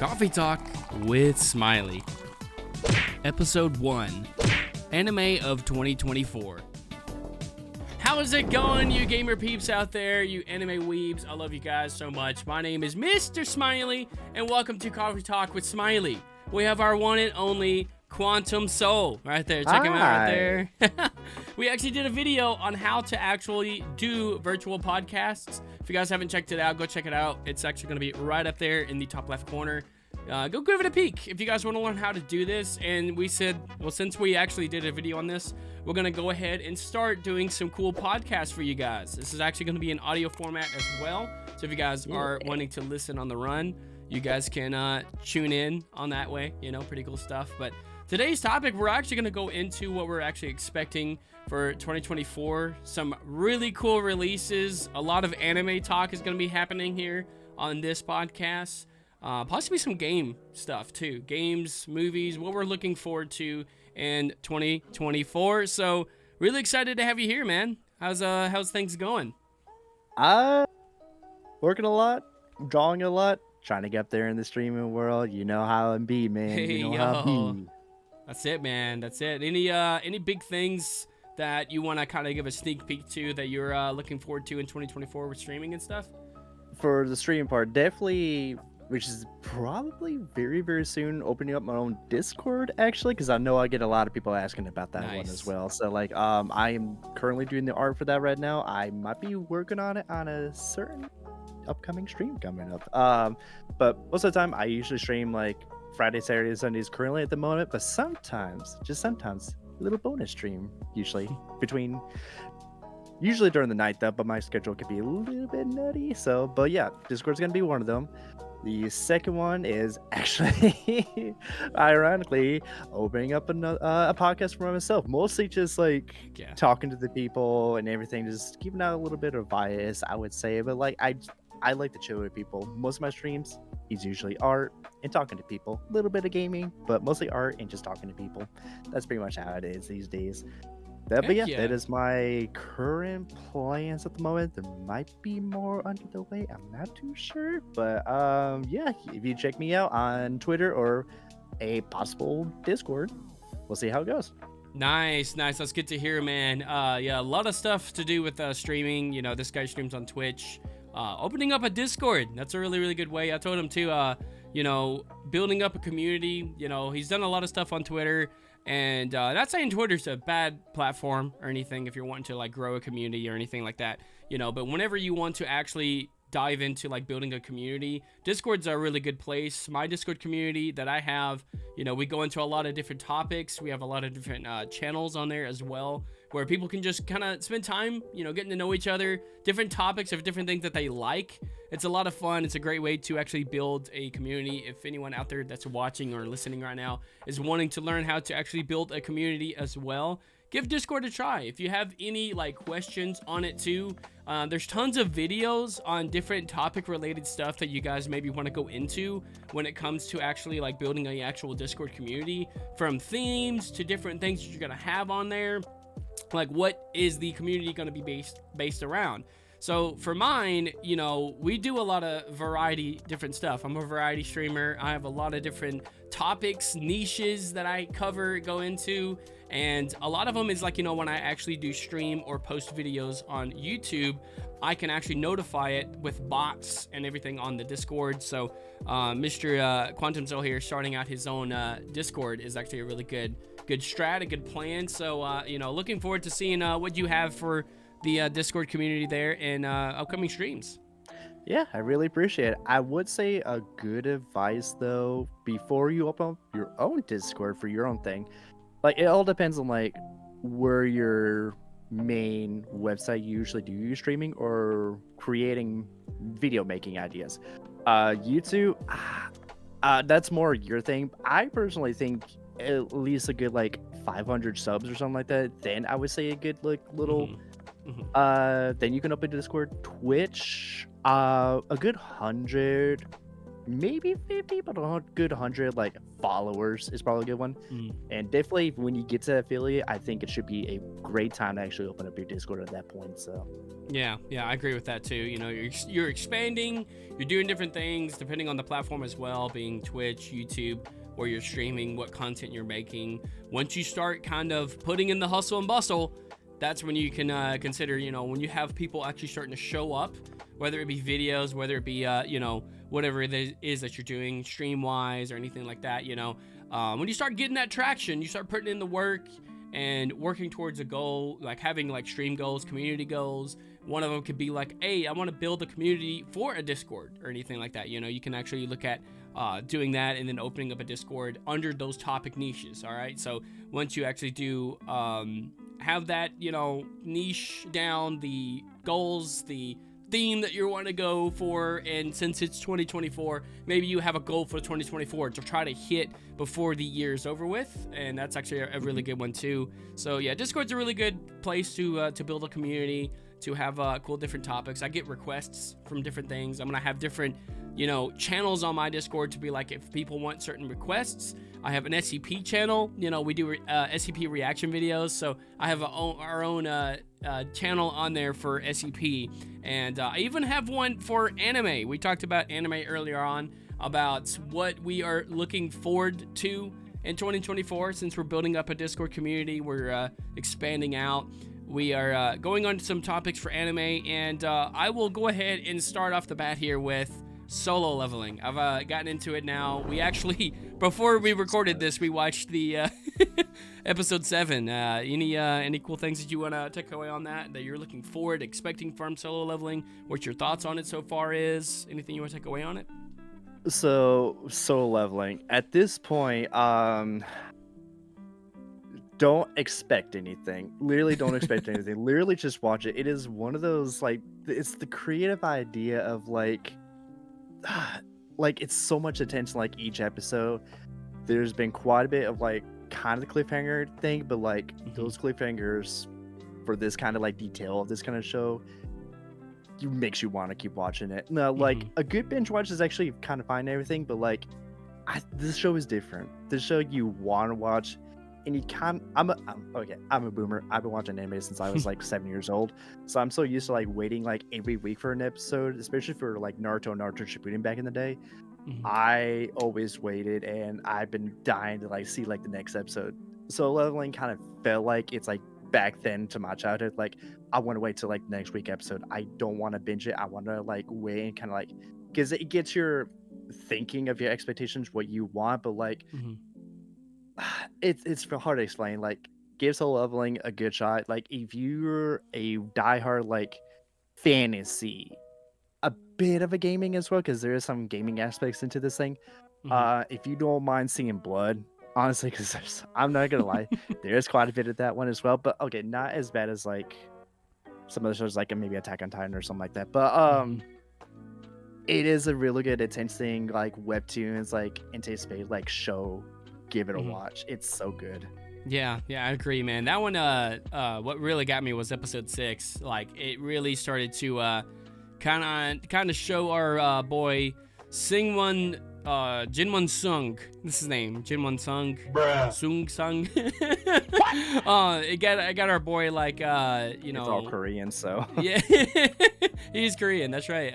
Coffee Talk with Smiley. Episode 1, Anime of 2024. How is it going, you gamer peeps out there, you anime weebs? I love you guys so much. My name is Mr. Smiley, and welcome to Coffee Talk with Smiley. We have our one and only Quantum Soul right there. Check him out right there. We actually did a video on how to actually do virtual podcasts. If you guys haven't checked it out, go check it out. It's actually going to be right up there in the top left corner. Go give it a peek if you guys want to learn how to do this. And we said, well, since we actually did a video on this, we're going to go ahead and start doing some cool podcasts for you guys. This is actually going to be an audio format as well. So if you guys are wanting to listen on the run, you guys can tune in on that way. You know, pretty cool stuff. But today's topic, we're actually going to go into what we're actually expecting for 2024. Some really cool releases. A lot of anime talk is going to be happening here on this podcast. Possibly some game stuff too. Games, movies, what we're looking forward to in 2024. So really excited to have you here, man. How's things going? Working a lot, drawing a lot, trying to get up there in the streaming world. You know how it be, man. Hey, you know how it be. That's it, man. That's it. Any big things that you want to kind of give a sneak peek to that you're looking forward to in 2024 with streaming and stuff? For the streaming part, definitely, which is probably very, very soon, opening up my own Discord, actually, because I know I get a lot of people asking about that one as well. So, like, I am currently doing the art for that right now. I might be working on it on a certain upcoming stream coming up. But most of the time, I usually stream, like, Friday, Saturday, Sundays currently at the moment, but sometimes, just sometimes, a little bonus stream, usually during the night though, but my schedule could be a little bit nutty. So, but yeah, Discord's gonna be one of them. The second one is actually, ironically, opening up a podcast for myself. Mostly just like talking to the people and everything, just keeping out a little bit of bias, I would say. But like, I like to chill with people. Most of my streams is usually art and talking to people. A little bit of gaming, but mostly art and just talking to people. That's pretty much how it is these days. But yeah, that is my current plans at the moment. There might be more under the way. I'm not too sure. But yeah, if you check me out on Twitter or a possible Discord, we'll see how it goes. Nice. That's good to hear, man. Yeah, a lot of stuff to do with streaming. You know, this guy streams on Twitch. Opening up a Discord. That's a really, really good way. I told him to, you know, building up a community. You know, he's done a lot of stuff on Twitter. And not saying Twitter's a bad platform or anything if you're wanting to like grow a community or anything like that, you know, but whenever you want to actually dive into like building a community, Discord's a really good place. My Discord community that I have, you know, we go into a lot of different topics. We have a lot of different channels on there as well, where people can just kind of spend time, you know, getting to know each other, different topics of different things that they like. It's a lot of fun. It's a great way to actually build a community. If anyone out there that's watching or listening right now is wanting to learn how to actually build a community as well, give Discord a try. If you have any like questions on it too, there's tons of videos on different topic related stuff that you guys maybe want to go into when it comes to actually like building an actual Discord community, from themes to different things that you're going to have on there. Like, what is the community going to be based around? So for mine, you know, we do a lot of variety, different stuff. I'm a variety streamer. I have a lot of different topics, niches that I go into. And a lot of them is like, you know, when I actually do stream or post videos on YouTube, I can actually notify it with bots and everything on the Discord. So Mr. Quantum Soul here, starting out his own Discord, is actually a really good strat, a good plan. So, you know, looking forward to seeing what you have for the Discord community there in upcoming streams. Yeah, I really appreciate it. I would say a good advice though, before you open up your own Discord for your own thing, like it all depends on like where your main website you usually do your streaming or creating video making ideas. YouTube, that's more your thing. I personally think at least a good like 500 subs or something like that. Then I would say a good like little. Then you can open Discord. Twitch, a good 100 maybe 50, but a good 100 like followers is probably a good one. Mm. And definitely when you get to affiliate, I think it should be a great time to actually open up your Discord at that point. So Yeah, I agree with that too. You know, you're expanding, you're doing different things depending on the platform as well, being Twitch, YouTube, where you're streaming, what content you're making. Once you start kind of putting in the hustle and bustle, that's when you can consider, you know, when you have people actually starting to show up, whether it be videos, whether it be, you know, whatever it is that you're doing stream wise or anything like that, you know, when you start getting that traction, you start putting in the work and working towards a goal, like having like stream goals, community goals. One of them could be like, hey, I want to build a community for a Discord or anything like that. You know, you can actually look at doing that and then opening up a Discord under those topic niches. All right. So once you actually do have that, you know, niche down, the goals, the theme that you want to go for, and since it's 2024, maybe you have a goal for 2024 to try to hit before the year's over with, and that's actually a really good one too. So yeah, Discord's a really good place to build a community, to have cool different topics. I get requests from different things. I'm gonna have different, you know, channels on my Discord to be like, if people want certain requests. I have an SCP channel. You know, we do SCP reaction videos, so I have our own channel on there for SCP, and I even have one for anime. We talked about anime earlier on, about what we are looking forward to in 2024. Since we're building up a Discord community, we're expanding out. We are going on to some topics for anime, and I will go ahead and start off the bat here with solo leveling. I've gotten into it now. We actually, before we recorded this, we watched the episode 7. Any cool things that you want to take away on that you're looking forward, expecting from solo leveling? What your thoughts on it so far is? Anything you want to take away on it? so solo leveling at this point, don't expect anything. Literally don't expect anything. Literally just watch it. It is one of those, like, it's the creative idea of like it's so much attention, like each episode. There's been quite a bit of like kind of cliffhanger thing, but like those cliffhangers for this kind of like detail of this kind of show, makes you want to keep watching it. Now, like a good binge watch is actually kind of fine and everything, but like this show is different. This show you want to watch, and you can't. I'm a boomer. I've been watching anime since I was like 7 years old, so I'm so used to like waiting like every week for an episode, especially for like Naruto Shippuden back in the day. I always waited, and I've been dying to like see like the next episode. So leveling kind of felt like it's like back then to my childhood. Like I want to wait till like next week episode. I don't want to binge it. I want to like wait and kind of like, because it gets your thinking of your expectations, what you want, but like it's hard to explain. Like give solo leveling a good shot. Like if you're a diehard like fantasy, a bit of a gaming as well, because there is some gaming aspects into this thing. If you don't mind seeing blood, honestly, because I'm not gonna lie, there is quite a bit of that one as well. But okay, not as bad as like some other shows, like maybe Attack on Titan or something like that. But it is a really good intense thing, like webtoons, like anticipated like show. Give it a watch. It's so good. Yeah, I agree, man. That one, what really got me was episode 6. Like, it really started to kind of show our boy Jinwon Sung. This is his name, Jinwon Sung. Sung. It got our boy like you know. It's all Korean, so yeah, he's Korean. That's right.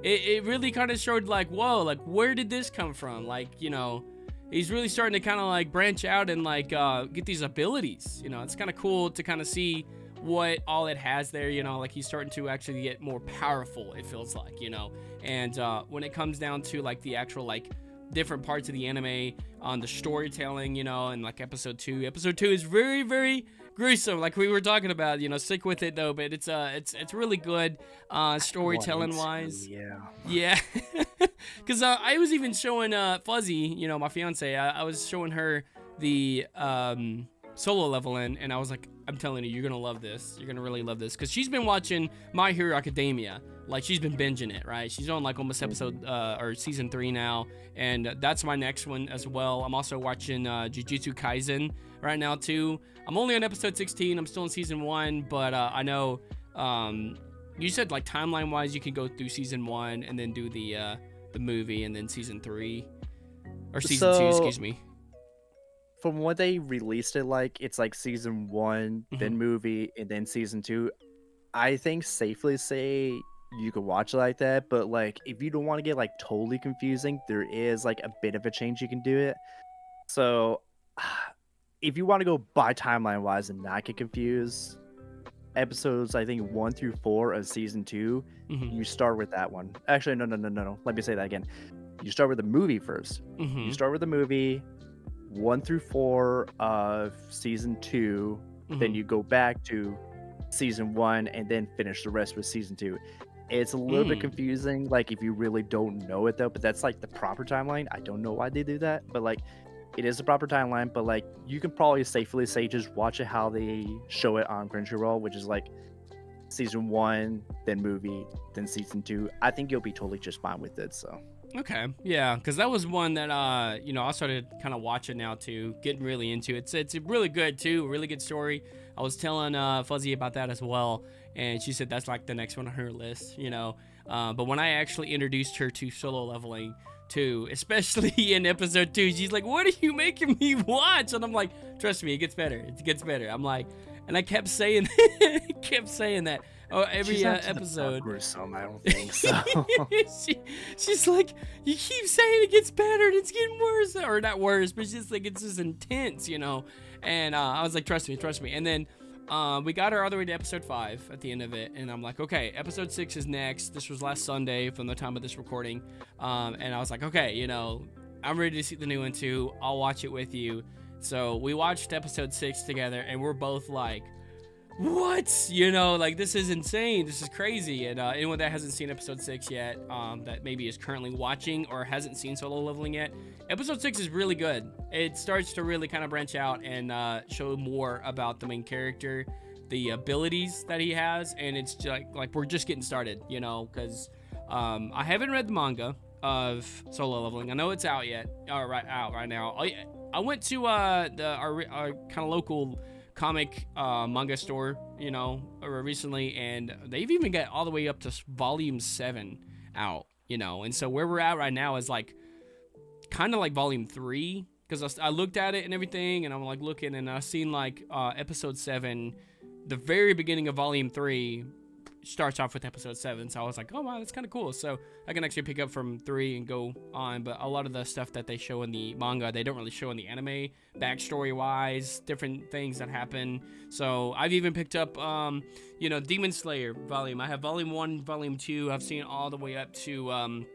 It really kind of showed like, whoa, like where did this come from? Like, you know. He's really starting to kind of like branch out and like get these abilities. You know, it's kind of cool to kind of see what all it has there. You know, like he's starting to actually get more powerful, it feels like, you know. And when it comes down to like the actual like different parts of the anime on the storytelling, you know, and like episode 2 is very, very gruesome, like we were talking about. You know, stick with it though, but it's really good storytelling wise. Yeah. Because I was even showing Fuzzy, you know, my fiance, I was showing her the solo leveling, and I was like, I'm telling you, you're gonna love this. You're gonna really love this, because she's been watching My Hero Academia. Like, she's been binging it, right? She's on like almost episode or season 3 now, and that's my next one as well. I'm also watching Jujutsu Kaisen right now too. I'm only on episode 16. I'm still in season 1, but I know you said like timeline wise you can go through season 1 and then do the the movie, and then season 3 or season 2, excuse me. From what they released it like, it's like season 1, then movie, and then season 2. I think safely say you could watch it like that, but like if you don't want to get like totally confusing, there is like a bit of a change you can do it. So if you want to go by timeline wise and not get confused, episodes I think 1 through 4 of season 2, you start with that one. Actually, no. Let me say that again. You start with the movie first. You start with the movie 1 through 4 of season 2, then you go back to season 1 and then finish the rest with season 2. It's a little bit confusing, like if you really don't know it though, but that's like the proper timeline. I don't know why they do that, but like it is the proper timeline. But like you can probably safely say just watch it how they show it on Crunchyroll, which is like season 1, then movie, then season 2. I think you'll be totally just fine with it. So okay, yeah, because that was one that I started kind of watching now too, getting really into it. It's really good too, really good story. I was telling Fuzzy about that as well, and she said that's like the next one on her list, but when I actually introduced her to solo leveling too, especially in episode 2, she's like, what are you making me watch? And I'm like, trust me, it gets better. I'm like, and I kept saying that. Oh, every episode. Gruesome, I don't think so. She's like, you keep saying it gets better and it's getting worse, or not worse, but it's just like it's just intense, And I was like, trust me. And then we got her all the way to episode 5 at the end of it, and I'm like, okay, episode 6 is next. This was last Sunday from the time of this recording, and I was like, okay, I'm ready to see the new one too. I'll watch it with you. So we watched episode 6 together, and we're both like, what? Like, this is insane. This is crazy. And anyone that hasn't seen episode 6 yet, that maybe is currently watching or hasn't seen solo leveling yet, episode 6 is really good. It starts to really kind of branch out and show more about the main character, the abilities that he has, and it's just like we're just getting started, because I haven't read the manga of solo leveling. I know it's out right now. I went to our kind of local comic manga store, recently, and they've even got all the way up to volume 7 out, and so where we're at right now is like kind of like volume 3, because I looked at it and everything, and I'm like looking, and I seen like episode 7, the very beginning of volume 3 starts off with episode 7, so I was like, oh wow, that's kind of cool. So I can actually pick up from 3 and go on, but a lot of the stuff that they show in the manga, they don't really show in the anime, backstory wise, different things that happen. So I've even picked up Demon Slayer volume. I have volume 1, volume 2. I've seen all the way up to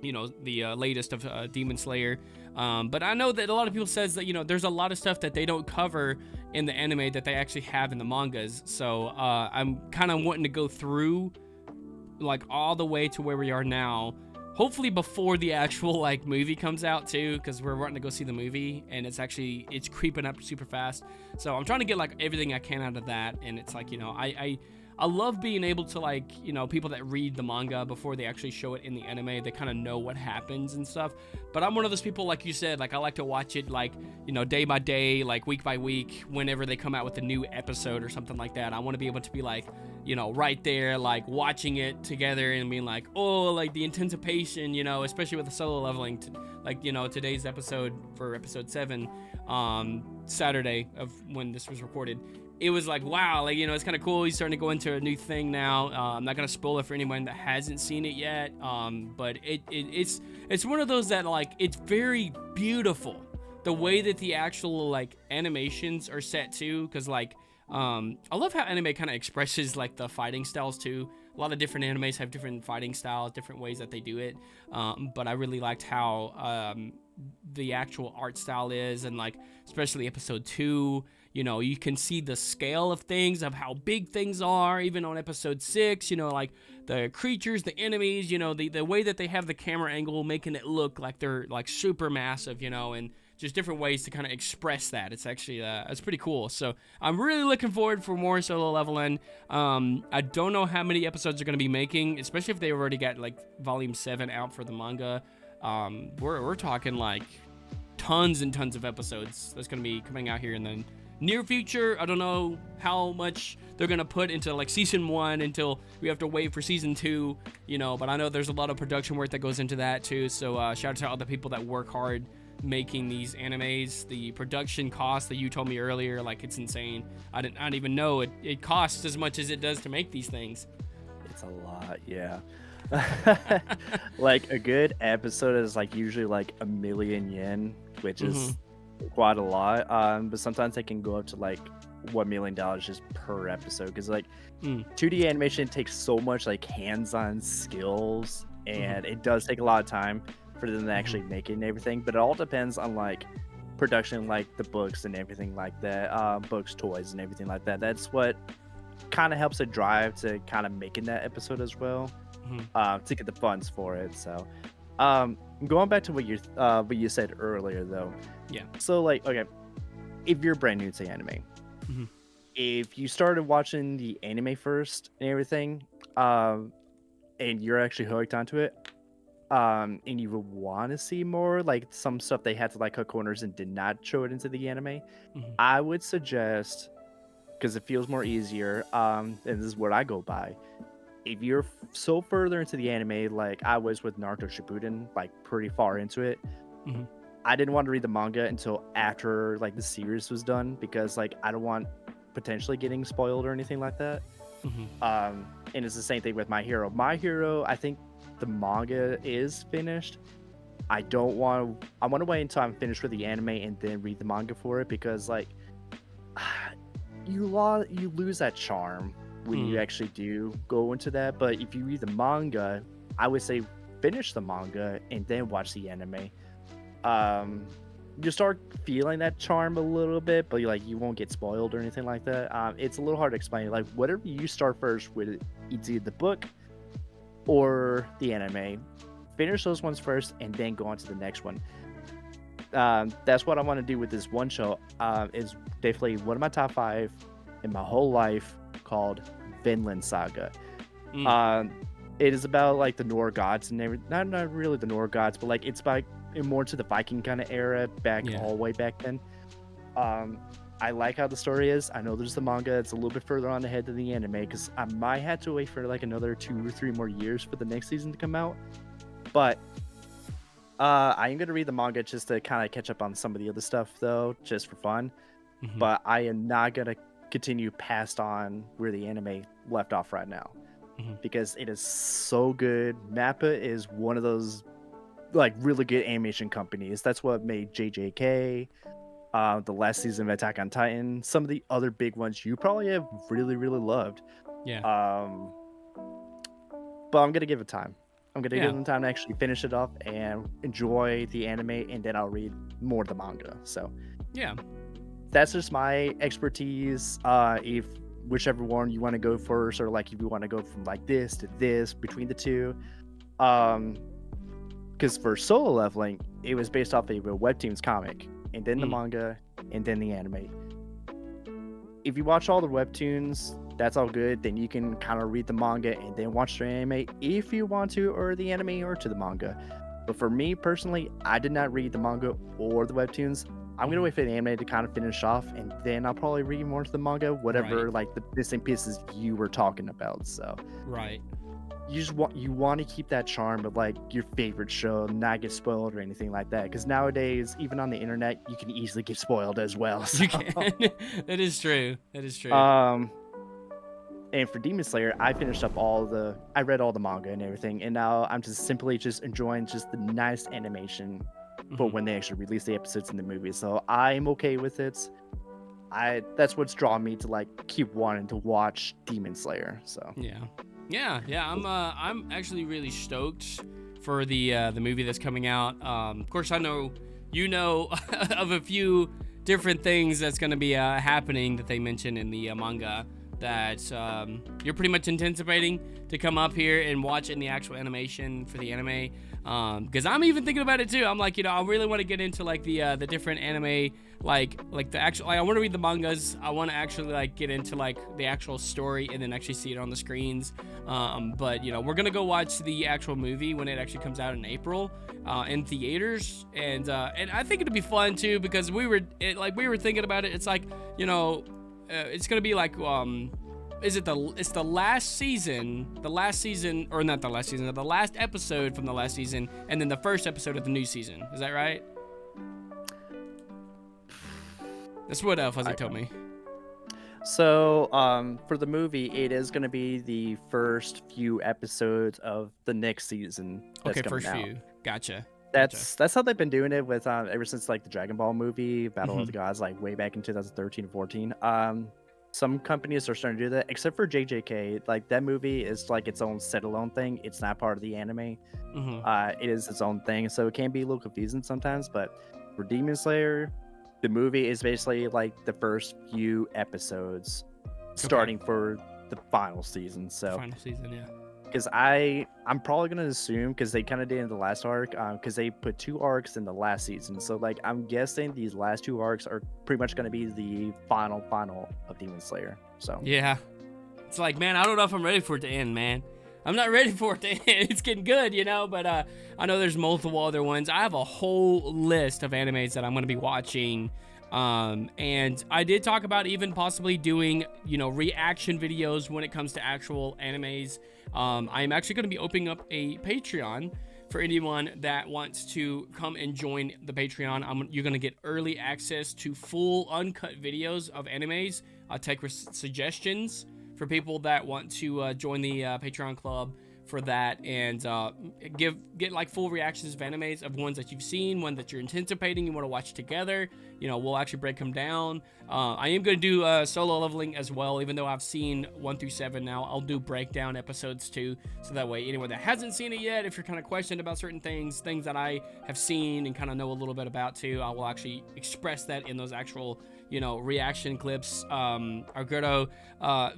the latest of Demon Slayer. But I know that a lot of people says that, there's a lot of stuff that they don't cover in the anime that they actually have in the mangas. So I'm kind of wanting to go through like all the way to where we are now, hopefully before the actual like movie comes out too, because we're wanting to go see the movie, and it's creeping up super fast. So I'm trying to get like everything I can out of that, and it's like, I love being able to, like, people that read the manga before they actually show it in the anime, they kind of know what happens and stuff. But I'm one of those people, like you said, like I like to watch it like, day by day, like week by week, whenever they come out with a new episode or something like that. I want to be able to be like, right there, like watching it together and being like, oh, like the anticipation, especially with the solo leveling, today's episode for episode 7, Saturday of when this was recorded. It was like, wow, like, it's kind of cool. He's starting to go into a new thing now. I'm not going to spoil it for anyone that hasn't seen it yet. But it's one of those that, like, it's very beautiful. The way that the actual, like, animations are set, too. Because, like, I love how anime kind of expresses, like, the fighting styles, too. A lot of different animes have different fighting styles, different ways that they do it. But I really liked how the actual art style is. And, like, especially episode 2. You can see the scale of things, of how big things are, even on episode 6, like the creatures, the enemies, the way that they have the camera angle, making it look like they're like super massive, and just different ways to kind of express that. It's actually, it's pretty cool. So I'm really looking forward for more solo leveling. I don't know how many episodes they're going to be making, especially if they already got like volume 7 out for the manga. We're talking like tons and tons of episodes that's going to be coming out here in the near future. I don't know how much they're gonna put into like season 1 until we have to wait for season 2, you know, but I know there's a lot of production work that goes into that too. So shout out to all the people that work hard making these animes. The production cost that you told me earlier, like, it's insane. I didn't even know it costs as much as it does to make these things. It's a lot, yeah. Like a good episode is like usually like 1,000,000 yen, which is quite a lot. But sometimes they can go up to like $1 million just per episode because like 2D animation takes so much like hands-on skills, and it does take a lot of time for them to actually make it and everything. But it all depends on like production, like the books and everything like that, books, toys, and everything like that. That's what kind of helps it drive to kind of making that episode as well, to get the funds for it. So going back to what you said earlier though, so like, okay, if you're brand new to anime, if you started watching the anime first and everything, and you're actually hooked onto it, and you would want to see more like some stuff they had to like cut corners and did not show it into the anime, I would suggest, because it feels more easier, and this is what I go by, if you're so further into the anime like I was with Naruto Shippuden, like pretty far into it, I didn't want to read the manga until after like the series was done, because like I don't want potentially getting spoiled or anything like that. And it's the same thing with My Hero. My Hero, I think the manga is finished. I want to wait until I'm finished with the anime and then read the manga for it, because like you lose that charm when you actually do go into that. But if you read the manga, I would say finish the manga and then watch the anime. You start feeling that charm a little bit, but you won't get spoiled or anything like that. It's a little hard to explain. Like, whatever you start first with, either the book or the anime, finish those ones first and then go on to the next one. That's what I want to do with this one show. Is definitely one of my top 5 in my whole life, called Vinland Saga. It is about like the Nord gods and everything. Not really the Nord gods, but like it's by more to the Viking kind of era all the way back then. I like how the story is. I know there's the manga. It's a little bit further on ahead than the anime, because I might have to wait for like another 2 or 3 more years for the next season to come out. But I am going to read the manga just to kind of catch up on some of the other stuff, though, just for fun. But I am not going to continue past on where the anime left off right now, because it is so good. Mappa is one of those like really good animation companies. That's what made JJK, the last season of Attack on Titan, some of the other big ones you probably have really, really loved. But I'm going to give it time. I'm going to give them time to actually finish it up and enjoy the anime, and then I'll read more of the manga. So that's just my expertise. If whichever one you want to go first, or like if you want to go from like this to this between the two, because for Solo Leveling, it was based off of a Webtoons comic, and then the manga, and then the anime. If you watch all the Webtoons, that's all good. Then you can kind of read the manga and then watch the anime if you want to, or the anime or to the manga. But for me personally, I did not read the manga or the Webtoons. I'm going to wait for the anime to kind of finish off, and then I'll probably read more to the manga, whatever like the bits and pieces you were talking about. So you want to keep that charm of like your favorite show, not get spoiled or anything like that, because nowadays, even on the internet, you can easily get spoiled as well. So. You can. That is true. And for Demon Slayer, I finished up I read all the manga and everything, and now I'm just simply enjoying just the nice animation, but when they actually release the episodes in the movie. So I'm okay with it. That's what's drawn me to like keep wanting to watch Demon Slayer. So I'm actually really stoked for the movie that's coming out. Of course, I know you know of a few different things that's going to be happening that they mentioned in the manga. that you're pretty much anticipating to come up here and watch in the actual animation for the anime. Because I'm even thinking about it too. I'm like, I really want to get into like the different anime, like the actual, like I want to read the mangas. I want to actually like get into like the actual story and then actually see it on the screens. But we're gonna go watch the actual movie when it actually comes out in April in theaters, and I think it'd be fun too, because we were thinking about it. It's like, it's gonna be like it's the last season, or not the last season, the last episode from the last season, and then the first episode of the new season. Is that right? That's what Fuzzy told me. So, for the movie, it is going to be the first few episodes of the next season. That's coming out. Few. Gotcha. That's how they've been doing it with ever since like the Dragon Ball movie, Battle of the Gods, like way back in 2013 and 14. Some companies are starting to do that, except for JJK. Like that movie is like its own standalone thing. It's not part of the anime. It is its own thing, so it can be a little confusing sometimes. But for Demon Slayer, the movie is basically like the first few episodes, starting for the final season. So final season, yeah. Because I'm probably gonna assume, because they kind of did in the last arc, because they put 2 arcs in the last season. So like I'm guessing these last 2 arcs are pretty much gonna be the final of Demon Slayer. So yeah, it's like, man, I don't know if I'm ready for it to end, man. I'm not ready for it to end. It's getting good, but I know there's multiple other ones. I have a whole list of animes that I'm going to be watching. And I did talk about even possibly doing, reaction videos when it comes to actual animes. I'm actually going to be opening up a Patreon for anyone that wants to come and join the Patreon. You're going to get early access to full uncut videos of animes. I'll take suggestions for people that want to join the Patreon club for that, and get like full reactions of animes, of ones that you've seen, one that you're anticipating you want to watch together. We'll actually break them down. I am going to do solo leveling as well, even though I've seen 1 through 7 now. I'll do breakdown episodes too, so that way anyone that hasn't seen it yet, if you're kind of questioned about certain things that I have seen and kind of know a little bit about too, I will actually express that in those actual reaction clips. Alberto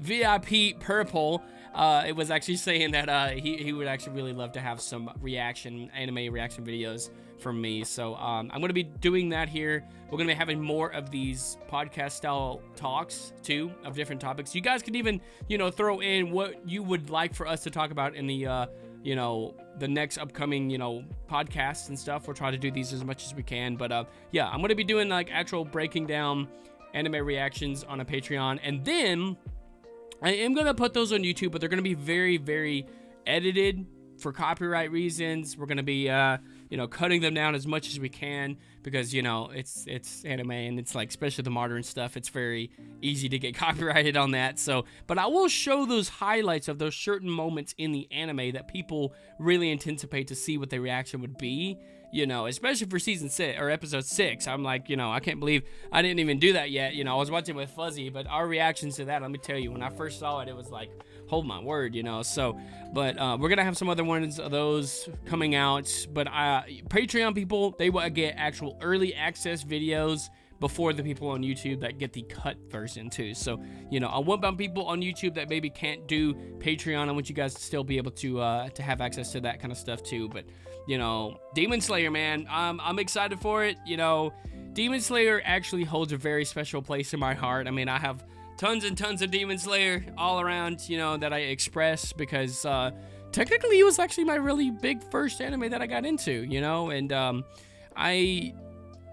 VIP Purple, it was actually saying that he would actually really love to have some anime reaction videos from me. So I'm going to be doing that here. We're going to be having more of these podcast style talks too, of different topics. You guys can even, throw in what you would like for us to talk about in the, the next upcoming, podcasts and stuff. We'll try to do these as much as we can. But yeah, I'm going to be doing like actual breaking down anime reactions on a Patreon. And then I am going to put those on YouTube, but they're going to be very, very edited for copyright reasons. We're going to be, cutting them down as much as we can, because, it's anime, and it's like, especially the modern stuff, it's very easy to get copyrighted on that. So, but I will show those highlights of those certain moments in the anime that people really anticipate to see what their reaction would be. Especially for season 6 or episode 6. I'm like, I can't believe I didn't even do that yet. I was watching with Fuzzy, but our reactions to that, let me tell you, when I first saw it, it was like, hold my word, So, but we're gonna have some other ones of those coming out. But Patreon people, they will get actual early access videos before the people on YouTube that get the cut version too. So, I want people on YouTube that maybe can't do Patreon. I want you guys to still be able to have access to that kind of stuff too. But Demon Slayer, man, I'm excited for it. Demon Slayer actually holds a very special place in my heart. I mean, I have tons and tons of Demon Slayer all around, that I express, because technically it was actually my really big first anime that I got into, and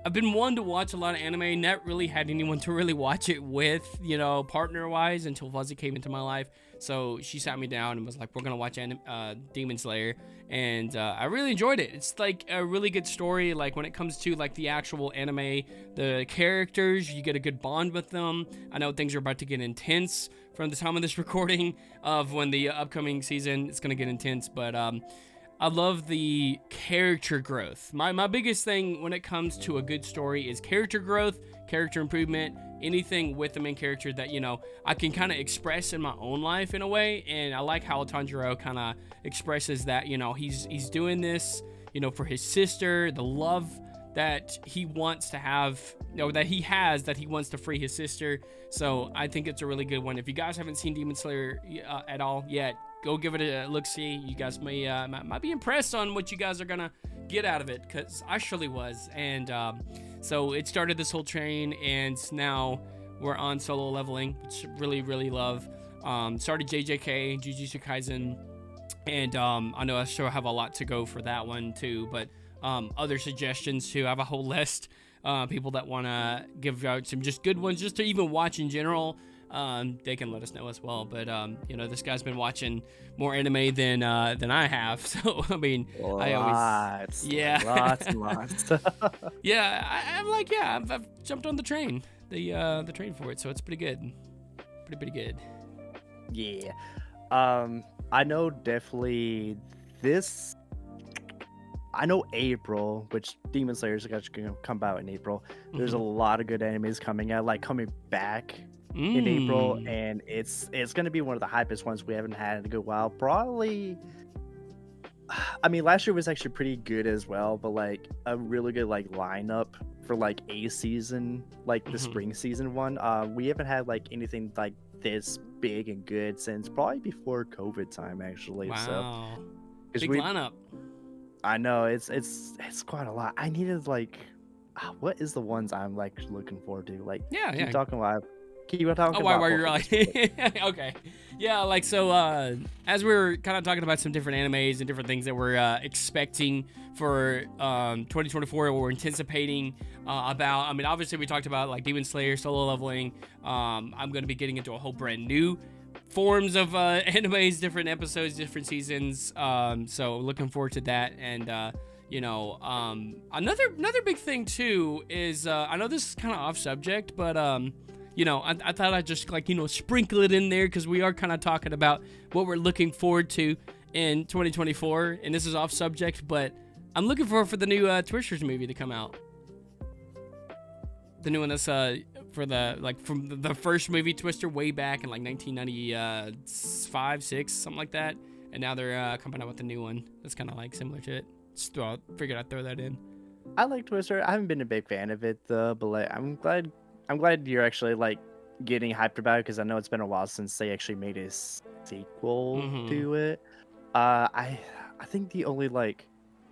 I've been one to watch a lot of anime, not really had anyone to really watch it with, partner-wise, until Fuzzy came into my life. So she sat me down and was like, we're going to watch Demon Slayer. And I really enjoyed it. It's like a really good story. Like when it comes to like the actual anime, the characters, you get a good bond with them. I know things are about to get intense from the time of this recording of when the upcoming season is going to get intense. But I love the character growth. My biggest thing when it comes to a good story is character growth, character improvement, anything with the main character that, I can kind of express in my own life in a way. And I like how Tanjiro kind of expresses that, he's doing this, for his sister, the love that he wants to have, or that he has, that he wants to free his sister. So I think it's a really good one. If you guys haven't seen Demon Slayer at all yet, go give it a look. See, you guys might be impressed on what you guys are gonna get out of it, because I surely was. And so it started this whole train, and now we're on solo leveling, which I really, really love. Started JJK, Jujutsu Kaisen, and I know I still have a lot to go for that one too, but other suggestions too. I have a whole list. People that want to give out some just good ones, just to even watch in general. They can let us know as well. But this guy's been watching more anime than I have. So I mean, I always lots and lots. yeah. I'm like, yeah, I've jumped on the train, the train for it. So it's pretty good, pretty good. Yeah. I know definitely this. I know April, which Demon Slayer is going to come out in April. There's a lot of good animes coming out, like coming back in April, and it's going to be one of the hypest ones we haven't had in a good while. Probably, I mean, last year was actually pretty good as well, but like a really good like lineup for like a season, like the spring season one. We haven't had like anything like this big and good since probably before COVID time, actually. Wow. So big lineup. I know it's quite a lot. I needed like, what is the ones I'm like looking forward to? Like, keep talking about. Keep talking about. Oh, why you're right. Okay. Yeah, like so. As we're kind of talking about some different animes and different things that we're expecting for 2024, what we're anticipating about. I mean, obviously we talked about like Demon Slayer, solo leveling. I'm going to be getting into a whole brand new forms of animes, different episodes, different seasons. So looking forward to that. And another big thing too is I know this is kind of off subject, but I thought I'd just like sprinkle it in there, because we are kind of talking about what we're looking forward to in 2024, and this is off subject, but I'm looking for the new Twisters movie to come out. The new one that's for from the first movie Twister way back in like 1995, 6, something like that, and now they're coming out with a new one that's kind of like similar to it. Figured I'd throw that in. I like Twister. I haven't been a big fan of it though, but like I'm glad you're actually like getting hyped about it, because I know it's been a while since they actually made a sequel to it. I think the only like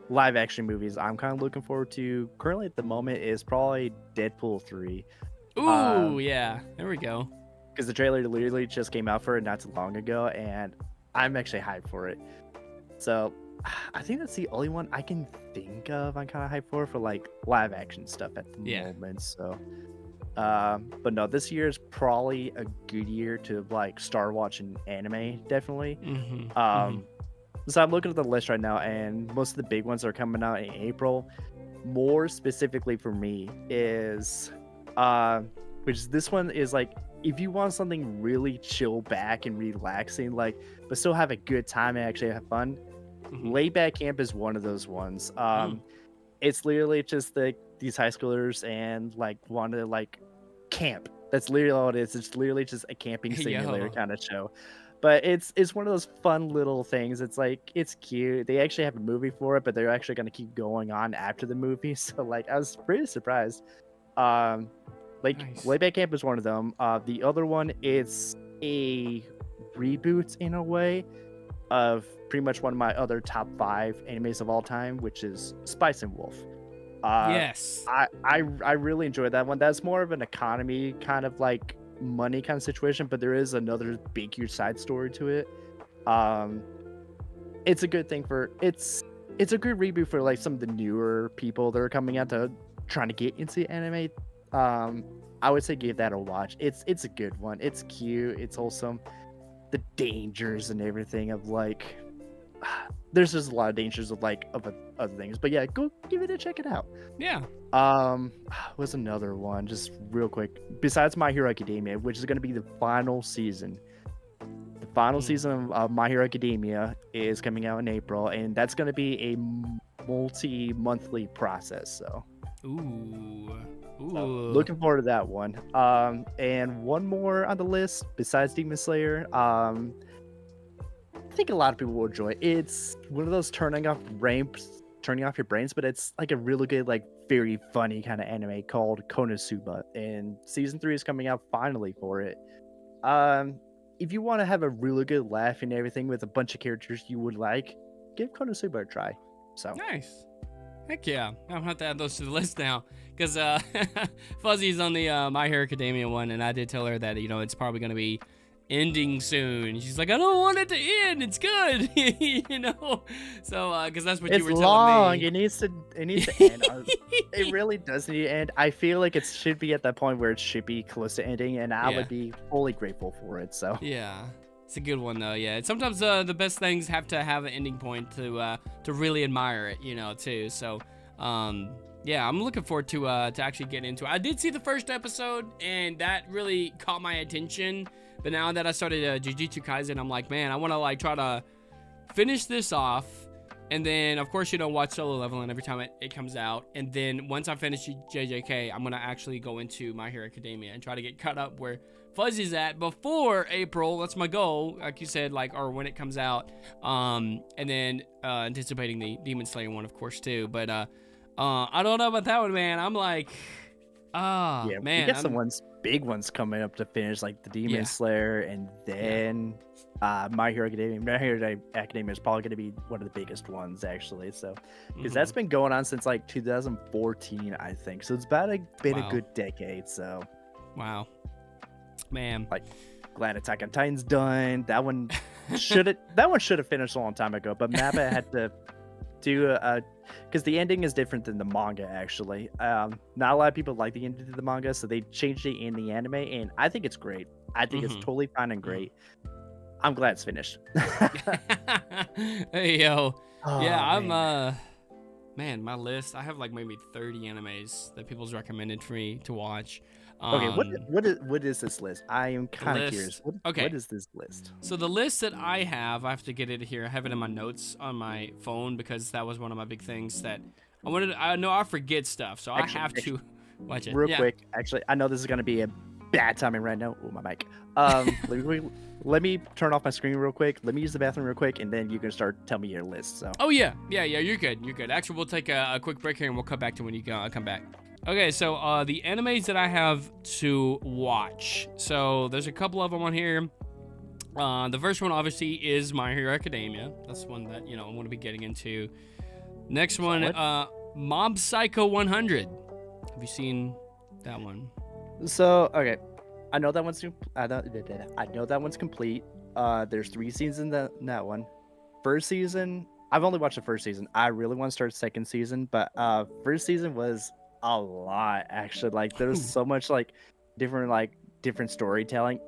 live action movies I'm kind of looking forward to currently at the moment is probably Deadpool 3. Ooh, yeah, there we go. Because the trailer literally just came out for it not too long ago, and I'm actually hyped for it. So I think that's the only one I can think of I'm kind of hyped for like live action stuff at the moment. So but no, this year is probably a good year to like start watching anime, definitely. So I'm looking at the list right now, and most of the big ones are coming out in April. More specifically for me is which this one is like, if you want something really chill back and relaxing, like but still have a good time and actually have fun, Laid Back Camp is one of those ones. It's literally just these high schoolers and like want to like camp. That's literally all it is. It's literally just a camping simulator kind of show. But it's one of those fun little things. It's like, it's cute. They actually have a movie for it, but they're actually going to keep going on after the movie. So like, I was pretty surprised. Nice. Laid Back Camp is one of them. The other one is a reboot in a way of pretty much one of my other top 5 animes of all time, which is Spice and Wolf. Yes, I really enjoyed that one. That's more of an economy kind of like money kind of situation, but there is another big huge side story to it. It's a good thing for it's a good reboot for like some of the newer people that are coming out to trying to get into anime. I would say give that a watch. It's a good one. It's cute. It's wholesome. The dangers and everything of like, there's just a lot of dangers of like of other things, but yeah, go give it a check it out. Yeah. What's another one just real quick besides My Hero Academia, which is going to be the final season. The final season of My Hero Academia is coming out in April, and that's going to be a multi-monthly process. So looking forward to that one. And one more on the list besides Demon Slayer. I think a lot of people will enjoy it. It's one of those turning off your brains, but it's like a really good like very funny kind of anime called Konosuba, and season 3 is coming out finally for it. Um, if you want to have a really good laugh and everything with a bunch of characters you would like, give Konosuba a try. So Nice. Heck yeah. I'm gonna have to add those to the list now. Because Fuzzy's on the My Hero Academia one, and I did tell her that, it's probably gonna be ending soon. She's like, I don't want it to end. It's good. So, because that's what you it's were long. telling me. It needs to end. It really does need to end. I feel like it should be at that point where it should be close to ending, and I Yeah. would be fully grateful for it. So Yeah. It's a good one though, yeah. And sometimes the best things have to have an ending point to really admire it, too. So, yeah, I'm looking forward to actually getting into it. I did see the first episode, and that really caught my attention. But now that I started Jujutsu Kaisen, I'm like, man, I want to like try to finish this off, and then of course watch Solo Leveling every time it comes out. And then once I finish JJK, I'm gonna actually go into My Hero Academia and try to get caught up where Fuzzy's at before April. That's my goal, like you said, or when it comes out. And then anticipating the Demon Slayer one, of course, too. But I don't know about that one, man. I'm like, yeah, we man, got some big ones coming up to finish, like the Demon Yeah. Slayer, and then My Hero Academia. My Hero Academia is probably going to be one of the biggest ones, actually. So, because that's been going on since like 2014, I think. So it's been a Wow. good decade. So, wow, man. like, glad Attack on Titan's done. That one should have finished a long time ago, but Mappa had to do because the ending is different than the manga, actually. Not a lot of people like the ending of the manga, so they changed it in the anime, and I think it's great. I think it's totally fine and great. I'm glad it's finished. Hey, yo. Oh, Yeah, I'm man. man, my list, I have like maybe 30 animes that people's recommended for me to watch. Okay, what is this list? I am kind of curious. Okay. What is this list? So the list that I have to get it here. I have it in my notes on my phone because that was one of my big things that I know I forget stuff, so I have to watch it. Real quick, actually, I know this is gonna be a bad timing right now. Oh, my mic. Let me turn off my screen real quick. Let me use the bathroom real quick, and then you can start telling me your list. So. Oh yeah, you're good. Actually, we'll take a quick break here, and we'll come back to when you come back. Okay, so the animes that I have to watch. So there's a couple of them on here. The first one obviously is My Hero Academia. That's one that I'm going to be getting into. Next one, Mob Psycho 100. Have you seen that one? So okay, I know that one's complete. There's 3 seasons in that one. First season, I've only watched the first season. I really want to start second season, but first season was a lot, actually. Like there's so much different storytelling.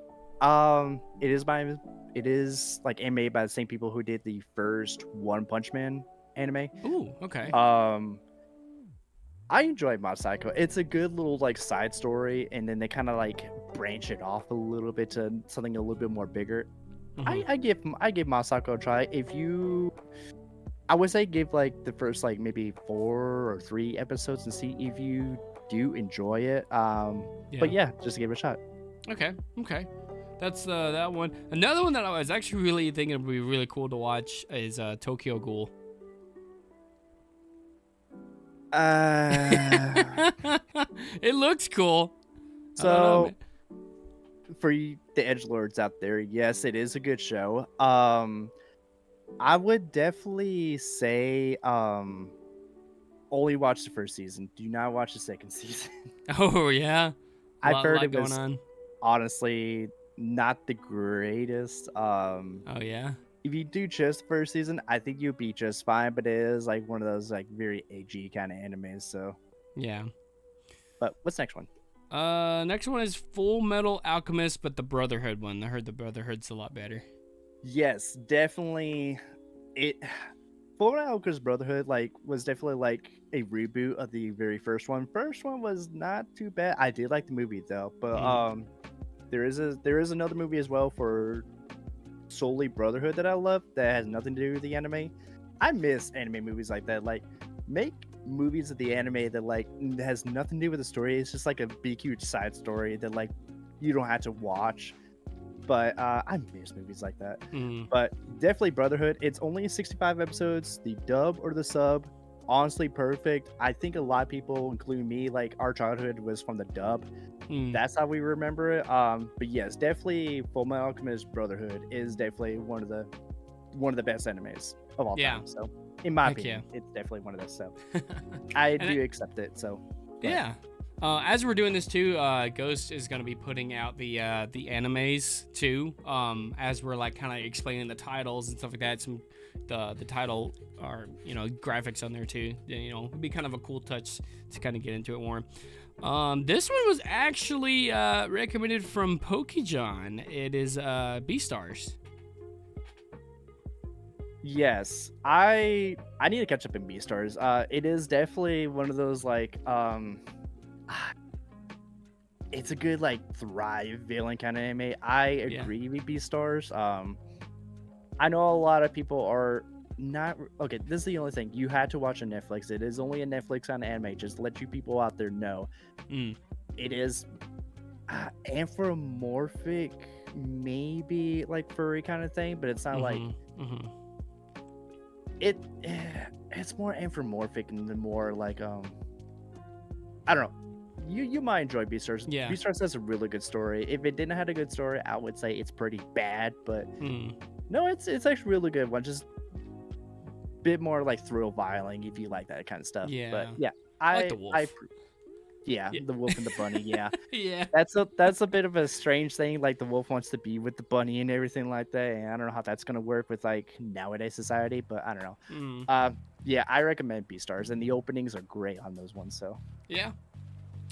It is like animated by the same people who did the first One Punch Man anime. Ooh, okay. I enjoy Mob Psycho. It's a good little side story, and then they kind of branch it off a little bit to something a little bit more bigger. I give Mob Psycho a try. I would say give the first maybe 4 or 3 episodes and see if you do enjoy it. But yeah, just give it a shot. Okay. That's that one. Another one that I was actually really thinking would be really cool to watch is Tokyo Ghoul. It looks cool. So for you, the edgelords out there, yes, it is a good show. I would definitely say only watch the first season. Do not watch the second season. Oh yeah, I've heard it going was on. Honestly not the greatest. Oh yeah. If you do just the first season, I think you'll be just fine. But it is one of those very edgy kind of animes. So yeah. But what's next one? Next one is Full Metal Alchemist, but the Brotherhood one. I heard the Brotherhood's a lot better. Yes, definitely. Full Metal Alchemist Brotherhood was definitely a reboot of the very first one. First one was not too bad. I did like the movie though, but there is another movie as well for solely Brotherhood that I love that has nothing to do with the anime. I miss anime movies like that. Make movies of the anime that has nothing to do with the story. It's just a big huge side story that you don't have to watch. But I miss movies like that. But definitely Brotherhood. It's only 65 episodes. The dub or the sub honestly perfect. I think a lot of people, including me, like our childhood was from the dub. Mm, That's how we remember it. But yes, definitely Full Metal Alchemist Brotherhood is definitely one of the best animes of all yeah. time. So, in my Heck yeah. opinion, it's definitely one of those. So, I And do accept it. So, go ahead. yeah. As we're doing this too, Ghost is gonna be putting out the animes too. As we're like kind of explaining the titles and stuff like that. Some the title or graphics on there too. It'd be kind of a cool touch to kind of get into it more. This one was actually recommended from Pokejohn. It is Beastars. Yes, I need to catch up in Beastars. It is definitely one of those like it's a good like thrive villain kind of anime. I Yeah. agree with Beastars. I know a lot of people are not okay. This is the only thing you had to watch on Netflix. It is only a Netflix on anime. Just to let you people out there know, Mm. it is anthropomorphic, maybe like furry kind of thing, but it's not like Mm-hmm. it. It's more anthropomorphic and the more like I don't know. You might enjoy Beastars. Yeah. Beastars has a really good story. If it didn't have a good story, I would say it's pretty bad. But Mm. no, it's actually a really good one. Just a bit more like thrill violent if you like that kind of stuff. Yeah. But yeah, I like the wolf. Yeah, Yeah. the wolf and the bunny. Yeah, Yeah. that's a bit of a strange thing. Like the wolf wants to be with the bunny and everything like that. And I don't know how that's gonna work with like nowadays society, but I don't know. Mm. Yeah, I recommend Beastars, and the openings are great on those ones. So Yeah.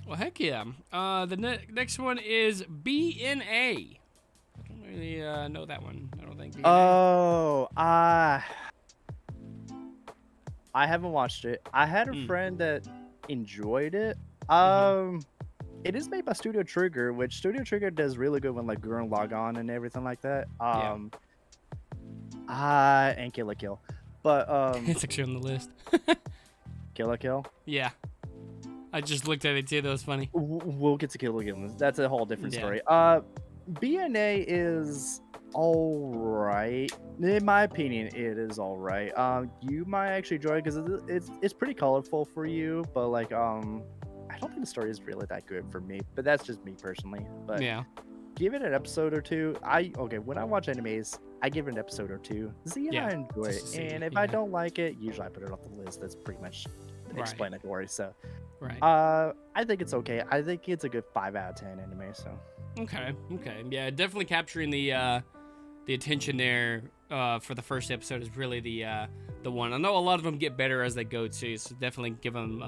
Well, heck yeah. The next one is BNA. I don't really know that one. I don't think. BNA. oh, I haven't watched it. I had a Mm. friend that enjoyed it. Mm-hmm. It is made by Studio Trigger, which Studio Trigger does really good when like Gurren Lagann and everything like that. Yeah. And Kill la Kill, but It's actually on the list. Kill la Kill. Yeah. I just looked at it too. That was funny. We'll get to Kill la Kill. That's a whole different Yeah. story. BNA is all right. In my opinion, it is all right. You might actually enjoy it because it's pretty colorful for you, but like I don't think the story is really that good for me. But that's just me personally. But Yeah. give it an episode or two. When I watch animes, I give it an episode or two. See, Yeah, I enjoy just to it, see, and if I yeah. don't like it, usually I put it off the list. That's pretty much Right. explanatory. So, Right. I think it's okay. I think it's a good 5 out of 10 anime. So, Okay. Okay. Yeah. Definitely capturing the attention there for the first episode is really the one. I know a lot of them get better as they go too, so definitely give them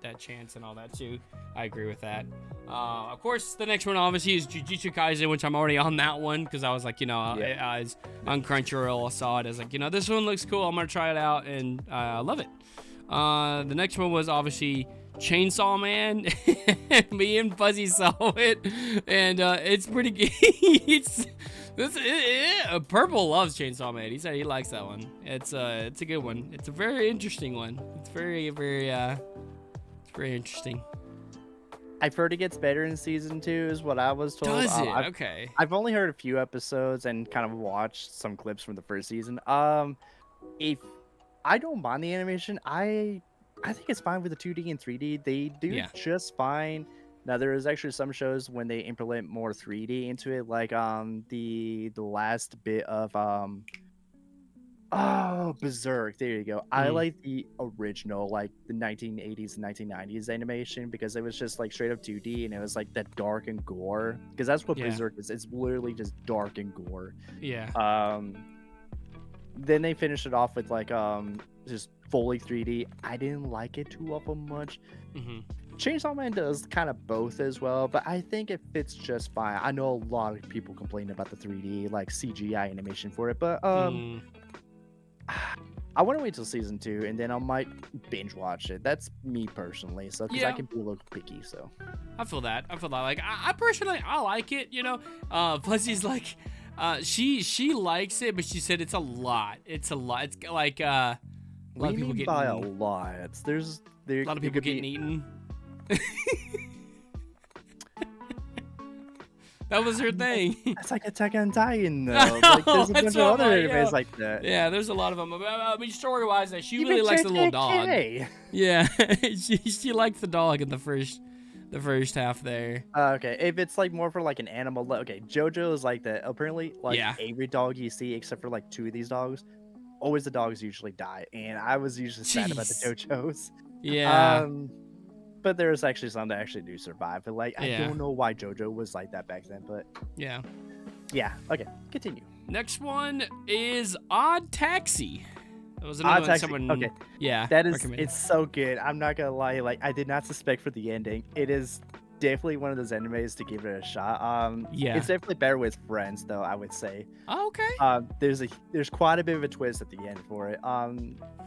that chance and all that too. I agree with that. Of course, the next one obviously is Jujutsu Kaisen, which I'm already on that one because I was like, I was on Crunchyroll. I saw it as like, this one looks cool. I'm gonna try it out, and I love it. The next one was obviously Chainsaw Man. Me and Fuzzy saw it, and it's pretty good. Purple loves Chainsaw Man. He said he likes that one. It's a good one. It's a very interesting one. It's very it's very interesting. I've heard it gets better in season 2, is what I was told. Does it? Okay. I've only heard a few episodes and kind of watched some clips from the first season. If I don't mind the animation, I think it's fine with the 2D and 3D. They do just fine. Now there is actually some shows when they implement more 3D into it, like the last bit of Berserk. There you go. I like the original, like the 1980s and 1990s animation because it was just like straight up 2D and it was like that dark and gore. Because that's what Berserk is. It's literally just dark and gore. Yeah. Then they finished it off with like just fully 3D. I didn't like it too often much. Mm-hmm. Chainsaw Man does kind of both as well, but I think it fits just fine. I know a lot of people complain about the 3D like CGI animation for it, but I want to wait till season 2 and then I might binge watch it. That's me personally, so because I can be a little picky. So I feel that. Like I personally I like it. Fuzzy's like. She likes it, but she said it's a lot. It's a lot. It's like a lot of people getting by a lot. There's a lot of people getting eaten. That was her thing. That's like Attack on Titan, I though. Like, know, there's a that's bunch of what other I'm like, animes yo. like that. Yeah, there's a lot of them. I mean, story-wise, that she Even really likes the little dog. JJK. Yeah, she liked the dog in the first half there. Okay, if it's like more for like an animal, okay, JoJo is like that. Apparently, like Yeah. every dog you see, except for like two of these dogs, always the dogs usually die, and I was usually sad about the Jeez. JoJos. Yeah. Um, but there's actually some that actually do survive. But like, I Yeah. don't know why JoJo was like that back then, but Yeah. yeah. Okay, continue. Next one is Odd Taxi. That was another Odd one Taxi. someone. Okay, Yeah. that is recommended. it's so good. I'm not gonna lie. Like, I did not suspect for the ending. It is definitely one of those animes to give it a shot. Yeah. It's definitely better with friends, though. I would say. Oh, okay. There's quite a bit of a twist at the end for it.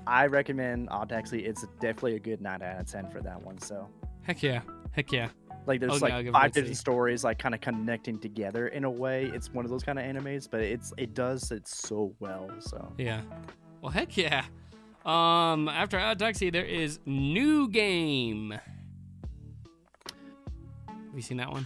I recommend Odd Taxi. It's definitely a good 9 out of 10 for that one. So Heck yeah. Heck yeah. like there's Okay, I'll like give it a 5 see. different stories like kind of connecting together in a way. It's one of those kind of animes, but it does it so well. So Yeah. Well, heck yeah. After Odd Taxi, there is New Game. Have you seen that one?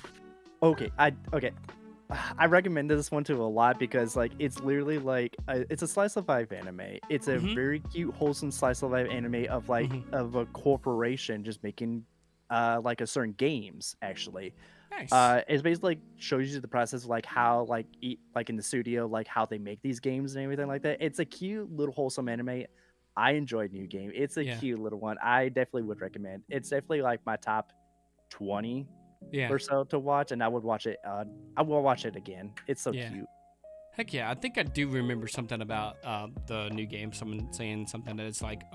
okay, I recommend this one to a lot because like it's literally like it's a slice of life anime. It's a Mhm. very cute, wholesome slice of life anime of like Mhm. of a corporation just making like a certain games actually. Nice. It's basically like shows you the process of like how like like in the studio like how they make these games and everything like that. It's a cute little wholesome anime. I enjoyed New Game. It's a Yeah. cute little one. I definitely would recommend. It's definitely like my top 20 Yeah. or so to watch, and I would watch it. I will watch it again. It's so Yeah. cute. Heck yeah. I think I do remember something about the new game. Someone saying something that it's like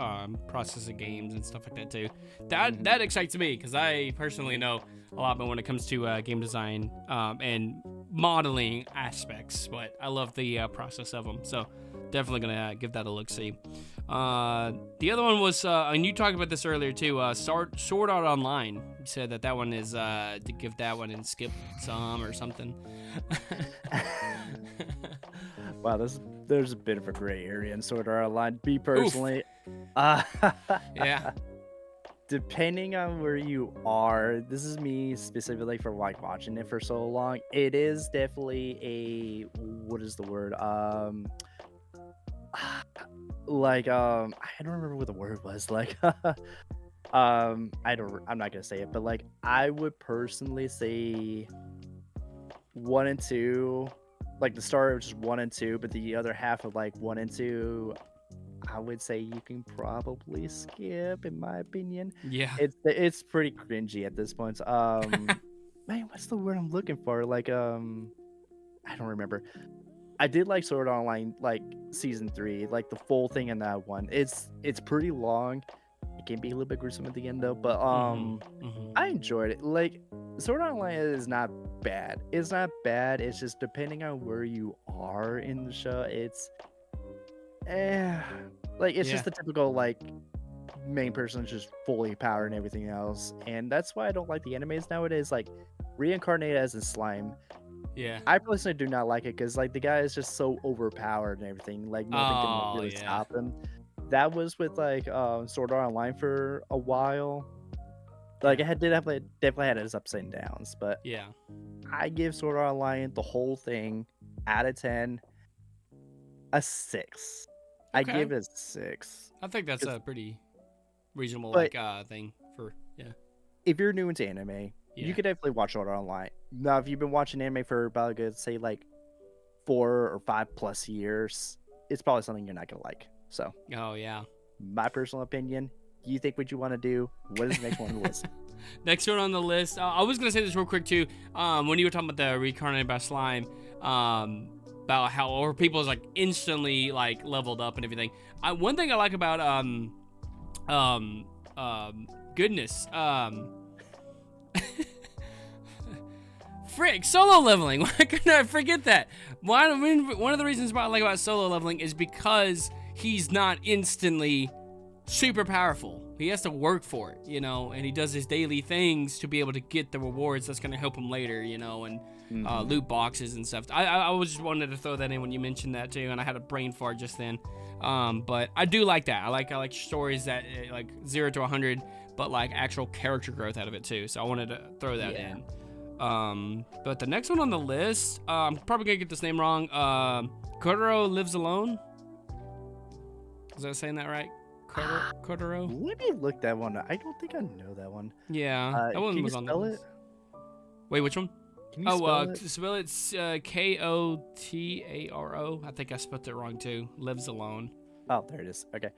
processing games and stuff like that too. That excites me because I personally know a lot more when it comes to game design and modeling aspects. But I love the process of them. So definitely gonna give that a look. See. The other one was, and you talked about this earlier too. Sword Art Online. You said that one is to give that one and skip some or something. Wow, there's a bit of a gray area in Sword Art Online. Me personally, uh, Yeah. depending on where you are, this is me specifically for like watching it for so long. It is definitely a what is the word? Like I don't remember what the word was. Like I'm not gonna say it, but like I would personally say 1 and 2, like the start of just 1 and 2, but the other half of like 1 and 2, I would say you can probably skip, in my opinion. Yeah. It's pretty cringy at this point. Man, what's the word I'm looking for? Like I don't remember. I did like Sword Art Online like season 3, like the full thing in that one. It's pretty long. It can be a little bit gruesome at the end though, but I enjoyed it. Like Sword Art Online is not bad. It's not bad. It's just depending on where you are in the show. It's like it's just the typical like main person is just fully powered and everything else, and that's why I don't like the animes nowadays. Like reincarnated as a slime. Yeah. I personally do not like it because like the guy is just so overpowered and everything. Like nothing can like, really stop him. That was with like Sword Art Online for a while. Like it definitely had its ups and downs, but Yeah. I give Sword Art Online the whole thing out of 10 a 6. I Okay. give it a 6. I think that's a pretty reasonable But- thing for If you're new into anime, Yeah. you could definitely watch Sword Art Online. Now, if you've been watching anime for about a good, say, like 4 or 5 plus years, it's probably something you're not gonna like. So, Oh yeah. my personal opinion, you think what you want to do. What is the next one on the list? Next one on the list. I was gonna say this real quick too. When you were talking about the reincarnated by slime, about how or people's like instantly like leveled up and everything. One thing I like about goodness, frick, solo leveling. Why couldn't I forget that? One of the reasons why I like about solo leveling is because he's not instantly super powerful. He has to work for it, you know, and he does his daily things to be able to get the rewards that's going to help him later, you know, and loot boxes and stuff. I was just wanted to throw that in when you mentioned that too, and I had a brain fart just then. But I do like that. I like stories that like 0 to 100, but like actual character growth out of it too. So I wanted to throw that in. But the next one on the list, I'm probably gonna get this name wrong. Kotaro Lives Alone. Is that saying that right? Kotaro? Let me look that one up. I don't think I know that one. Yeah, that one Can you was on the spell list. it? Wait, which one? Can you spell it? Spell it Kotaro. I think I spelled it wrong too. Lives Alone. Oh, there it is. Okay.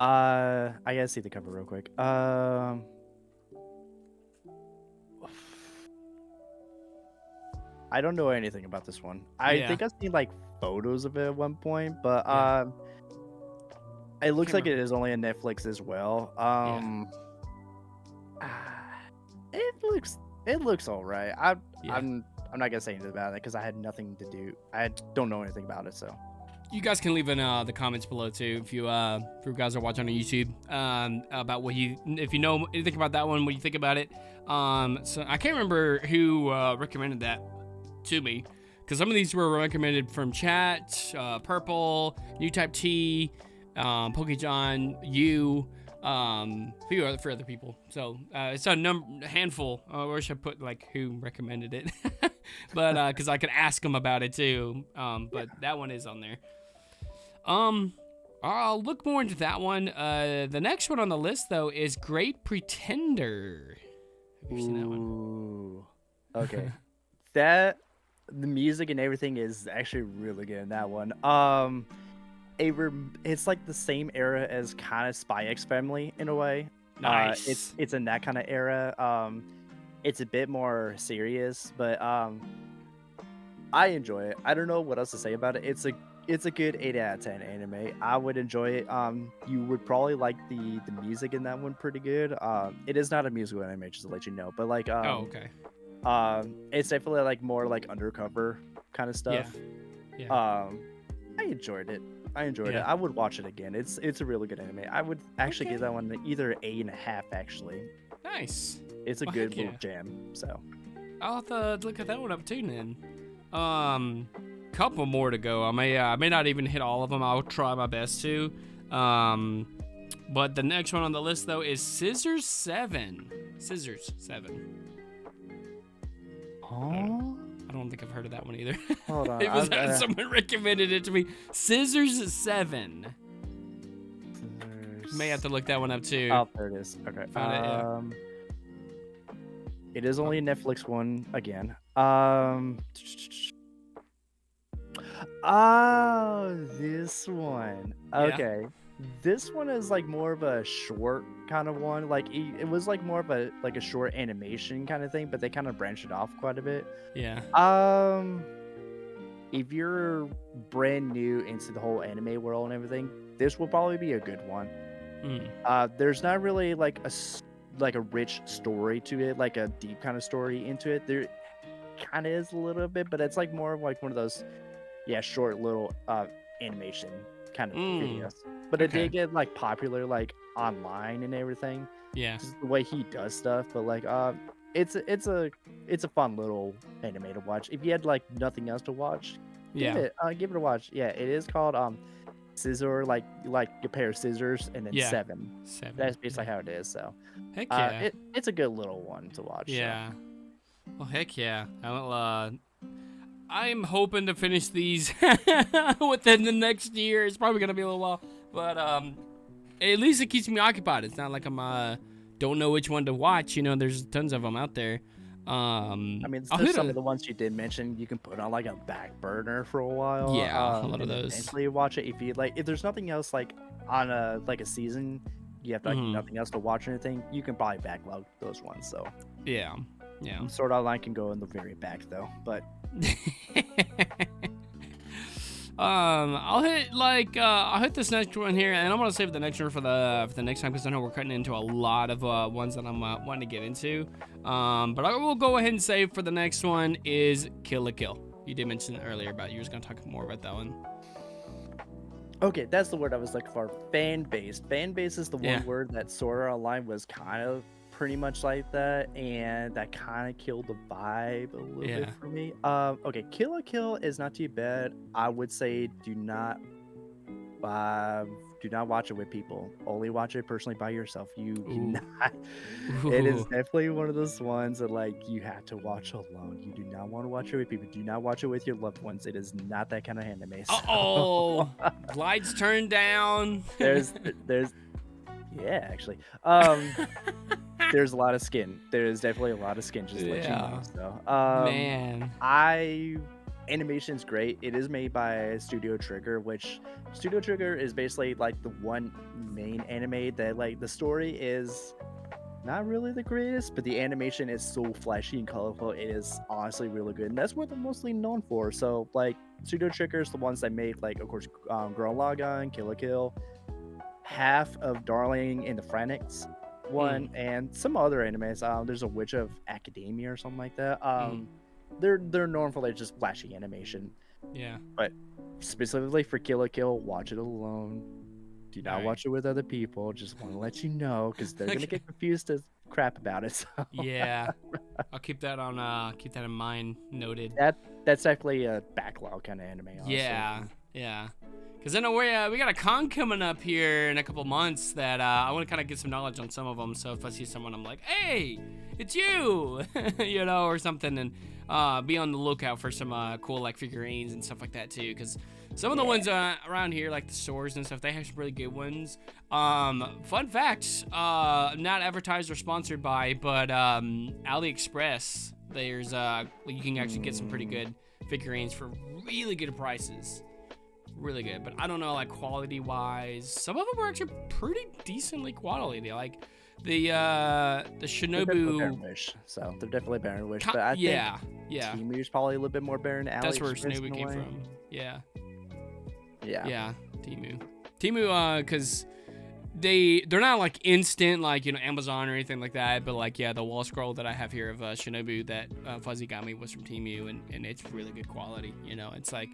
I gotta see the cover real quick. I don't know anything about this one. I think I've seen like photos of it at one point, but it looks like it is only on Netflix as well. It looks all right. I'm not gonna say anything about it because I had nothing to do. I don't know anything about it, so. You guys can leave in the comments below too if you guys are watching on YouTube about if you know anything about that one, what you think about it. So I can't remember who recommended that to me, because some of these were recommended from chat, Purple, New Type T, Pokejohn, you, for other people. So it's a handful. I wish I put like who recommended it, but because I could ask them about it too. But that one is on there. I'll look more into that one. The next one on the list though is Great Pretender. Have you seen that one? Ooh. Okay. The music and everything is actually really good in that one. It's like the same era as kind of Spy X Family in a way. Nice. It's in that kind of era. It's a bit more serious, but I enjoy it. I don't know what else to say about it. It's a good 8 out of 10 anime. I would enjoy it. You would probably like the music in that one pretty good. It is not a musical anime, just to let you know, but like okay. It's definitely like more like undercover kind of stuff. Yeah. I enjoyed it. I would watch it again. It's a really good anime. I would actually give that one either 8.5 actually. Nice. It's a good little jam. So I'll have to look at that one up too then. Couple more to go. I may not even hit all of them. I'll try my best to. But the next one on the list though is Scissors 7. Scissors 7. Oh, I don't think I've heard of that one either. hold on. It was someone recommended it to me. Scissors 7. May have to look that one up too. Oh, there it is. Okay. Found it, yeah. It is only a Netflix one again. Oh, this one. Okay. This one is like more of a short kind of one. Like it was like more of a short animation kind of thing, but they kind of branched it off quite a bit. Yeah. If you're brand new into the whole anime world and everything, this will probably be a good one. There's not really like a rich story to it, like a deep kind of story into it. There kind of is a little bit, but it's like more of like one of those short little animation kind of videos. But it did get like popular like online and everything. Yeah. Just the way he does stuff, but like it's a fun little anime to watch. If you had like nothing else to watch, give it a watch. Yeah, it is called scissor, like a pair of scissors and then seven. That's basically how it is. So heck yeah. It's a good little one to watch. Yeah. So. Well, heck yeah. I'm hoping to finish these within the next year. It's probably gonna be a little while, but at least it keeps me occupied. It's not like I'm don't know which one to watch. You know, there's tons of them out there. I mean, there's some of the ones you did mention you can put on like a back burner for a while. Yeah, a lot of those. Eventually watch it if you like. If there's nothing else like on a season, you have like nothing else to watch or anything. You can probably backlog those ones. So yeah. Sword Art Online can go in the very back though, but. I'll hit this next one here, and I'm gonna save the next one for the next time because I know we're cutting into a lot of ones that I'm wanting to get into. But I will go ahead and say for the next one is Kill la Kill. You did mention it earlier about you was gonna talk more about that one. Okay, that's the word I was looking for. Fan base. Fan base is the one word that Sword Art Online was kind of pretty much like that, and that kind of killed the vibe a little bit for me. Okay, Kill la Kill is not too bad. I would say do not Do not watch it with people. Only watch it personally by yourself. You Ooh. cannot. It is Ooh. definitely one of those ones that like you have to watch alone. You do not want to watch it with people. Do not watch it with your loved ones. It is not that kind of anime. So Uh-oh. Lights turned down. there's yeah, actually. There's a lot of skin. There's definitely a lot of skin, just to let you know. Yeah. So, Man. I animation's great. It is made by Studio Trigger, which Studio Trigger is basically like the one main anime that like the story is not really the greatest, but the animation is so flashy and colorful. It is honestly really good, and that's what they're mostly known for. So, like Studio Trigger is the ones that made like, of course, Girl Lagann, Kill la Kill, half of Darling in the Franxx one, Mm. and some other animes. There's a Witch of Academia or something like that. Mm. They're known for like just flashy animation, Yeah. but specifically for Kill la Kill, watch it alone. Do not Alright. watch it with other people. Just want to let you know because they're gonna Okay. get confused as crap about it. So Yeah. I'll keep that in mind, noted. that's actually a backlog kind of anime. Honestly. Yeah. Yeah. Because I know we got a con coming up here in a couple months that I want to kind of get some knowledge on some of them. So if I see someone, I'm like, hey, it's you, you know, or something, and be on the lookout for some cool like figurines and stuff like that too. Because some of the ones around here, like the stores and stuff, they have some really good ones. Fun fact, not advertised or sponsored by, but AliExpress. There's you can actually get some pretty good figurines for really good prices. Really good, but I don't know, like quality wise, some of them are actually pretty decently quality. Like the They're definitely better Shinobu. than Wish, so they're definitely better than Wish. co- But I think yeah, yeah, Temu's probably a little bit more better than that's where AliExpress in Shinobu a came way. from. Yeah, Yeah. yeah, Temu, because they're not like instant like, you know, Amazon or anything like that, but like, yeah, the wall scroll that I have here of Shinobu that Fuzzy got me was from Temu, and it's really good quality. You know, it's like,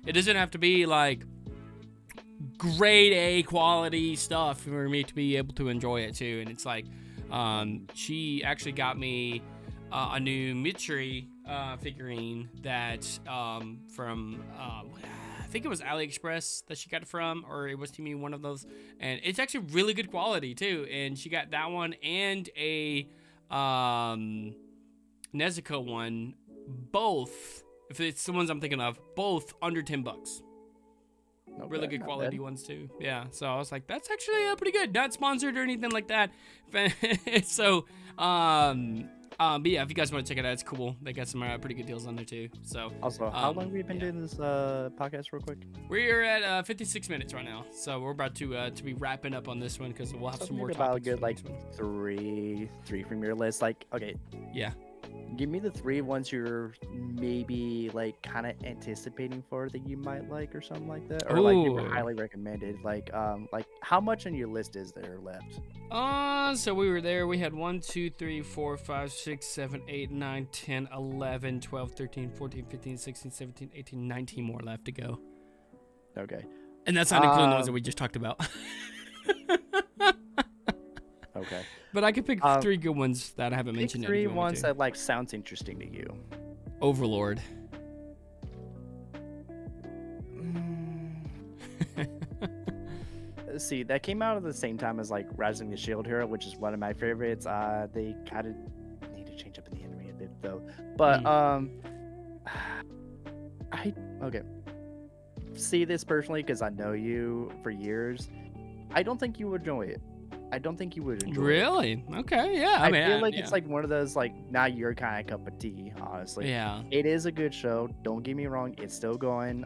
it doesn't have to be like grade A quality stuff for me to be able to enjoy it too. And it's like, she actually got me a new Mitsuri figurine that from I think it was AliExpress that she got it from, or it was Temu, one of those, and it's actually really good quality too. And she got that one and a Nezuko one, both, if it's the ones I'm thinking of, both under $10. Okay, Really good not quality bad. ones too. Yeah, so I was like, that's actually pretty good. Not sponsored or anything like that. So, but yeah, if you guys want to check it out, it's cool. They got some pretty good deals on there too. So, Also, how long have we been yeah. doing this podcast real quick? We're at 56 minutes right now, so we're about to be wrapping up on this one because we'll have So some more maybe about a topics. good for the like next one. three from your list. Like, okay, Yeah. give me the three ones you're maybe like kind of anticipating for that you might like or something like that, or like you were Ooh. highly recommended. Like how much on your list is there left? So we were there. We had 1, 2, 3, 4, 5, 6, 7, 8, 9, 10, 11, 12, 13, 14, 15, 16, 17, 18, 19 more left to go. Okay. And that's not including the ones that we just talked about. Okay. But I could pick three good ones that I haven't Pick mentioned yet. three if you want me ones to. that like sounds interesting to you. Overlord. See, that came out at the same time as like Rising the Shield Hero, which is one of my favorites. They kind of need to change up in the anime a bit though. But okay. See this personally because I know you for years. I don't think you would enjoy it. I don't think you would enjoy it. Really? Okay, yeah. I mean, feel like yeah. it's like one of those like not your kind of cup of tea, honestly. Yeah. It is a good show. Don't get me wrong. It's still going.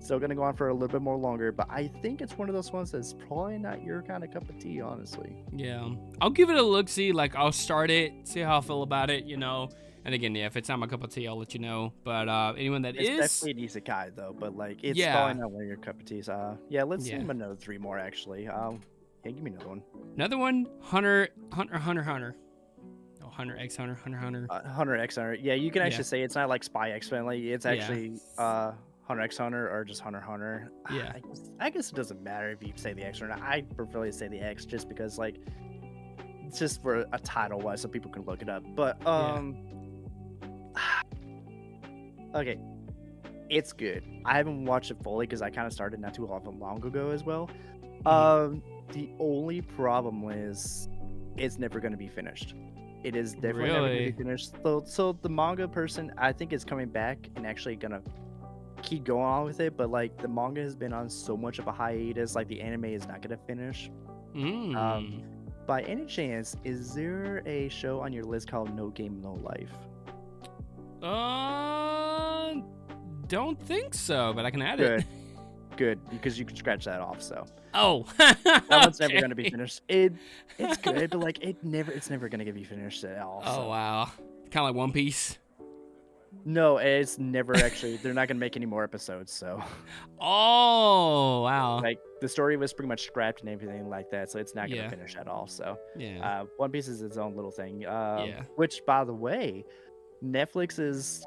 Still gonna go on for a little bit more longer, but I think it's one of those ones that's probably not your kind of cup of tea, honestly. Yeah. I'll give it a look, see, like I'll start it, see how I feel about it, you know. And again, yeah, if it's not my cup of tea, I'll let you know. But anyone that It's is, definitely an isekai though, but like it's Yeah. probably not one of your cup of teas. Yeah, let's Yeah. name another three more actually. Yeah, give me another one. another one, Hunter. Oh, Hunter X Hunter. Hunter X Hunter. Yeah, you can actually Yeah. say it's not like Spy X Family. It's Yeah. actually Hunter X Hunter or just Hunter x Hunter. Yeah. I guess it doesn't matter if you say the X or not. I prefer to say the X just because like it's just for a title wise so people can look it up. But okay. It's good. I haven't watched it fully because I kind of started not too long ago as well. Mhm. The only problem is it's never going to be finished. It is definitely never going to be Really? finished. So the manga person, I think, is coming back and actually gonna keep going on with it. But like the manga has been on so much of a hiatus, like the anime is not gonna finish. Um, Mm. by any chance, is there a show on your list called No Game No Life? Uh, don't think so, but I can add it. Good, good, because you can scratch that off. So Oh, that one's never gonna be okay. finished. It's good, but like it's never gonna get be finished at all. Oh So wow, kind of like One Piece. no, it's never actually. They're not gonna make any more episodes. So Oh wow. like the story was pretty much scrapped and everything like that. So it's not gonna Yeah, finish at all. So yeah, One Piece is its own little thing. yeah. Which by the way, Netflix is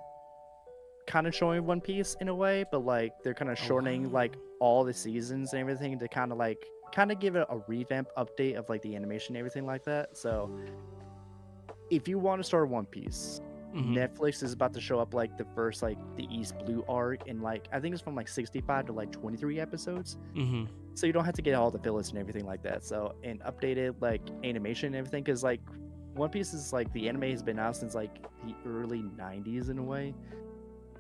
kind of showing One Piece in a way, but like they're kind of Oh shortening wow. like all the seasons and everything to kind of give it a revamp update of like the animation and everything like that. So if you want to start One Piece, Mhm. Netflix is about to show up like the first like the East Blue arc and like I think it's from like 65 to like 23 episodes. Mhm. So you don't have to get all the fillers and everything like that. So and updated like animation and everything because like One Piece is like the anime has been out since like the early 90s in a way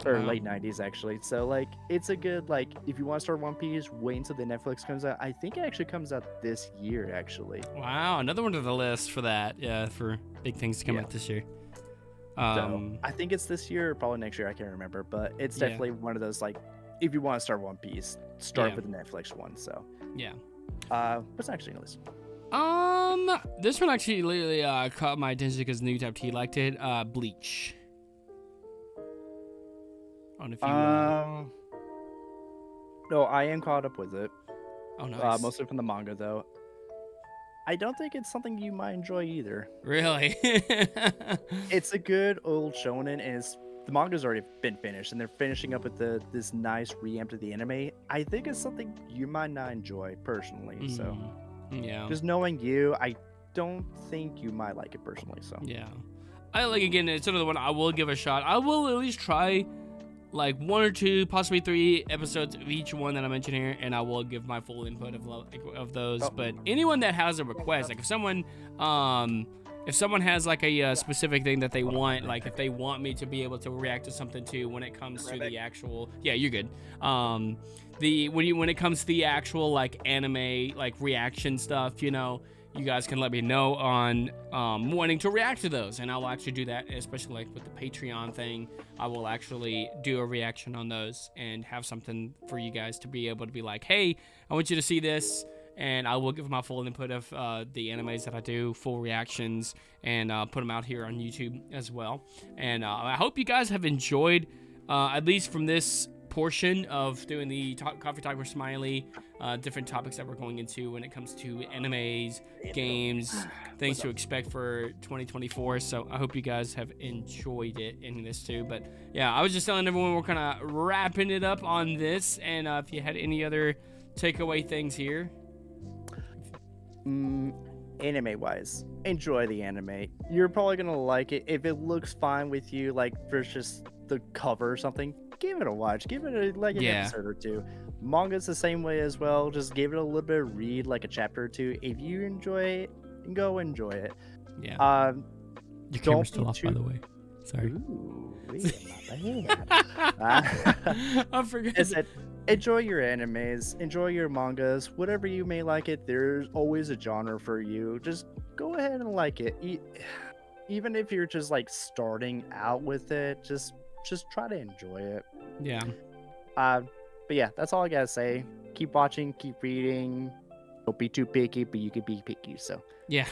or Wow. late 90s actually. So like it's a good like if you want to start One Piece, wait until the Netflix comes out. I think it actually comes out this year actually. Wow. Another one to the list for that. Yeah, for big things to come Yeah. out this year. So Um. I think it's this year or probably next year. I can't remember, but it's Yeah. definitely one of those like if you want to start One Piece, start Yeah. with the Netflix one. So Yeah. what's actually on the list? This one actually literally caught my attention because New Type T liked it. Bleach. I don't know if you Um, no, I am caught up with it. Oh nice. Mostly from the manga though. I don't think it's something you might enjoy either. Really? It's a good old shonen, and the manga's already been finished, and they're finishing up with this nice reamp to the anime. I think it's something you might not enjoy personally. So Yeah. just knowing you, I don't think you might like it personally. So Yeah. I like again. It's another one I will give a shot. I will at least try like 1 or 2, possibly 3 episodes of each one that I mentioned here, and I will give my full input of those. oh, But anyone that has a request, like if someone has like a specific thing that they want, like if they want me to be able to react to something too when it comes to the actual, yeah, you're good. When it comes to the actual like anime like reaction stuff, you guys can let me know on wanting to react to those, and I'll actually do that, especially like with the Patreon thing. I will actually do a reaction on those and have something for you guys to be able to be like, hey, I want you to see this, and I will give my full input of the animes that I do, full reactions, and put them out here on YouTube as well. And I hope you guys have enjoyed, at least from this portion of doing the Coffee Talk with Smiley, different topics that we're going into when it comes to animes, games, things to expect for 2024. So I hope you guys have enjoyed it in this too. But yeah, I was just telling everyone we're kind of wrapping it up on this, and if you had any other takeaway things here. anime wise, enjoy the anime. You're probably gonna like it if it looks fine with you. Like for just the cover or something, give it a watch. Give it like an Yeah. episode or two. Manga's the same way as well. Just give it a little bit of read, like a chapter or two. If you enjoy it, go enjoy it. Yeah. Your Don't camera's be still off, by too. the way. Sorry. Ooh, my bad. I forgot. I said, enjoy your animes, enjoy your mangas, whatever you may like it. There's always a genre for you. Just go ahead and like it. Even if you're just like starting out with it, just try to enjoy it. Yeah. But yeah, that's all I gotta say. Keep watching, keep reading. Don't be too picky, but you can be picky. So Yeah.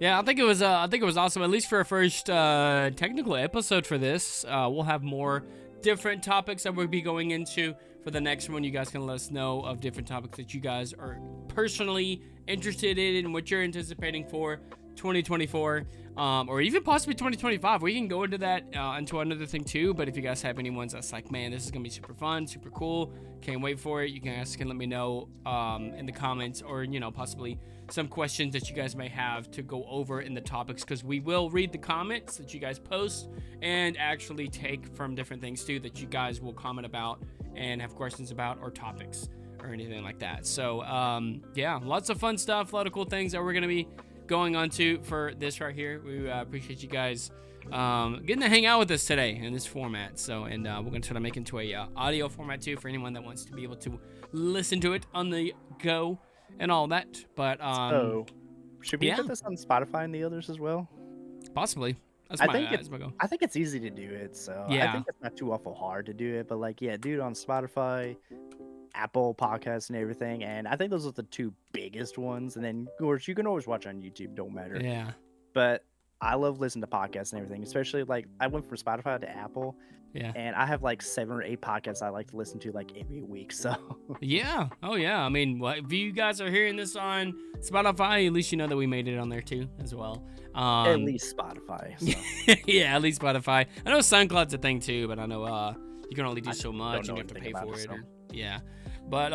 Yeah, I think it was awesome, at least for our first technical episode for this. We'll have more different topics that we'll be going into for the next one. You guys can let us know of different topics that you guys are personally interested in and what you're anticipating for 2024, or even possibly 2025. We can go into that into another thing too. But if you guys have any ones that's like, man, this is gonna be super fun, super cool, can't wait for it, you guys can let me know in the comments, or possibly some questions that you guys may have to go over in the topics, because we will read the comments that you guys post and actually take from different things too that you guys will comment about and have questions about, or topics or anything like that. So yeah, lots of fun stuff, a lot of cool things that we're gonna be going on to for this right here. We appreciate you guys getting to hang out with us today in this format. So, and we're gonna try to make it into a audio format too for anyone that wants to be able to listen to it on the go and all that. But so should we put this on Spotify and the others as well? Possibly. That's I my think go. I think it's easy to do it, so Yeah. I think it's not too awful hard to do it. But like, yeah, do it on Spotify, Apple Podcasts, and everything. And I think those are the two biggest ones. And then, of course, you can always watch on YouTube. Don't matter. Yeah. But I love listening to podcasts and everything, especially like I went from Spotify to Apple. Yeah. And I have like 7 or 8 podcasts I like to listen to like every week. So yeah. Oh yeah. I mean, if you guys are hearing this on Spotify, at least you know that we made it on there too as well. At least Spotify. So. Yeah, at least Spotify. I know SoundCloud's a thing too, but I know you can only do so much and you have to pay for it. Yeah. But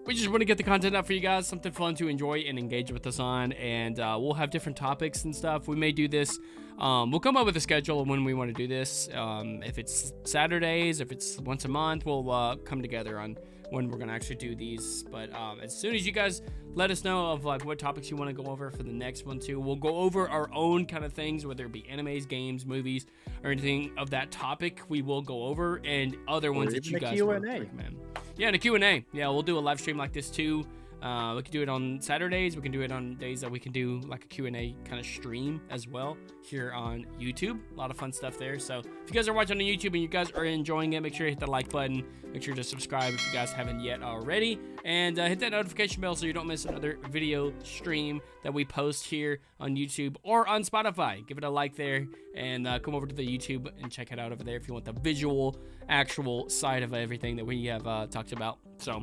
we just want to get the content up for you guys, something fun to enjoy and engage with us on, and we'll have different topics and stuff. We may do this. We'll come up with a schedule of when we want to do this. If it's Saturdays, if it's once a month, we'll come together on when we're gonna actually do these. But as soon as you guys let us know of like what topics you want to go over for the next one too, we'll go over our own kind of things, whether it be animes, games, movies, or anything of that topic. We will go over, and other ones that you guys would recommend. Yeah, and a Q&A. Yeah, we'll do a live stream like this too. We can do it on Saturdays. We can do it on days that we can do like a Q&A kind of stream as well here on YouTube. A lot of fun stuff there. So if you guys are watching on YouTube and you guys are enjoying it, make sure you hit the like button. Make sure to subscribe if you guys haven't yet already. And hit that notification bell so you don't miss another video stream that we post here on YouTube or on Spotify. Give it a like there, and come over to the YouTube and check it out over there if you want the visual, actual side of everything that we have talked about. So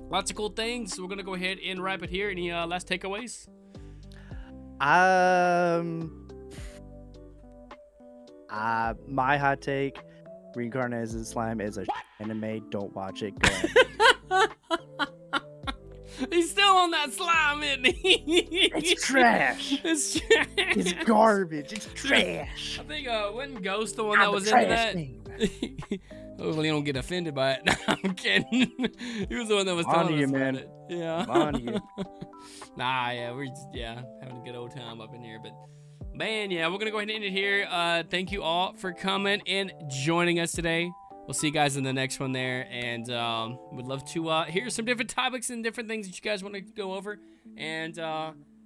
lots of cool things. We're gonna go ahead and wrap it here. Any last takeaways? My hot take: Reincarnated Slime is a anime. Don't watch it. Go ahead. He's still on that slime, isn't he? It's trash. It's trash. It's garbage. It's trash. I think wasn't Ghost the one that was into that? Hopefully you don't get offended by it. No, I'm kidding. He was the one that was telling us about it. Yeah. Nah, yeah, we're just, having a good old time up in here. But man, yeah, we're gonna go ahead and end it here. Thank you all for coming and joining us today. We'll see you guys in the next one there, and would love to hear some different topics and different things that you guys want to go over. And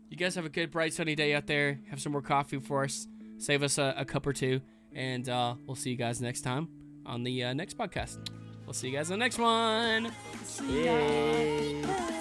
you guys have a good, bright, sunny day out there. Have some more coffee for us. Save us a cup or two, and we'll see you guys next time on the next podcast. We'll see you guys on the next one. See ya.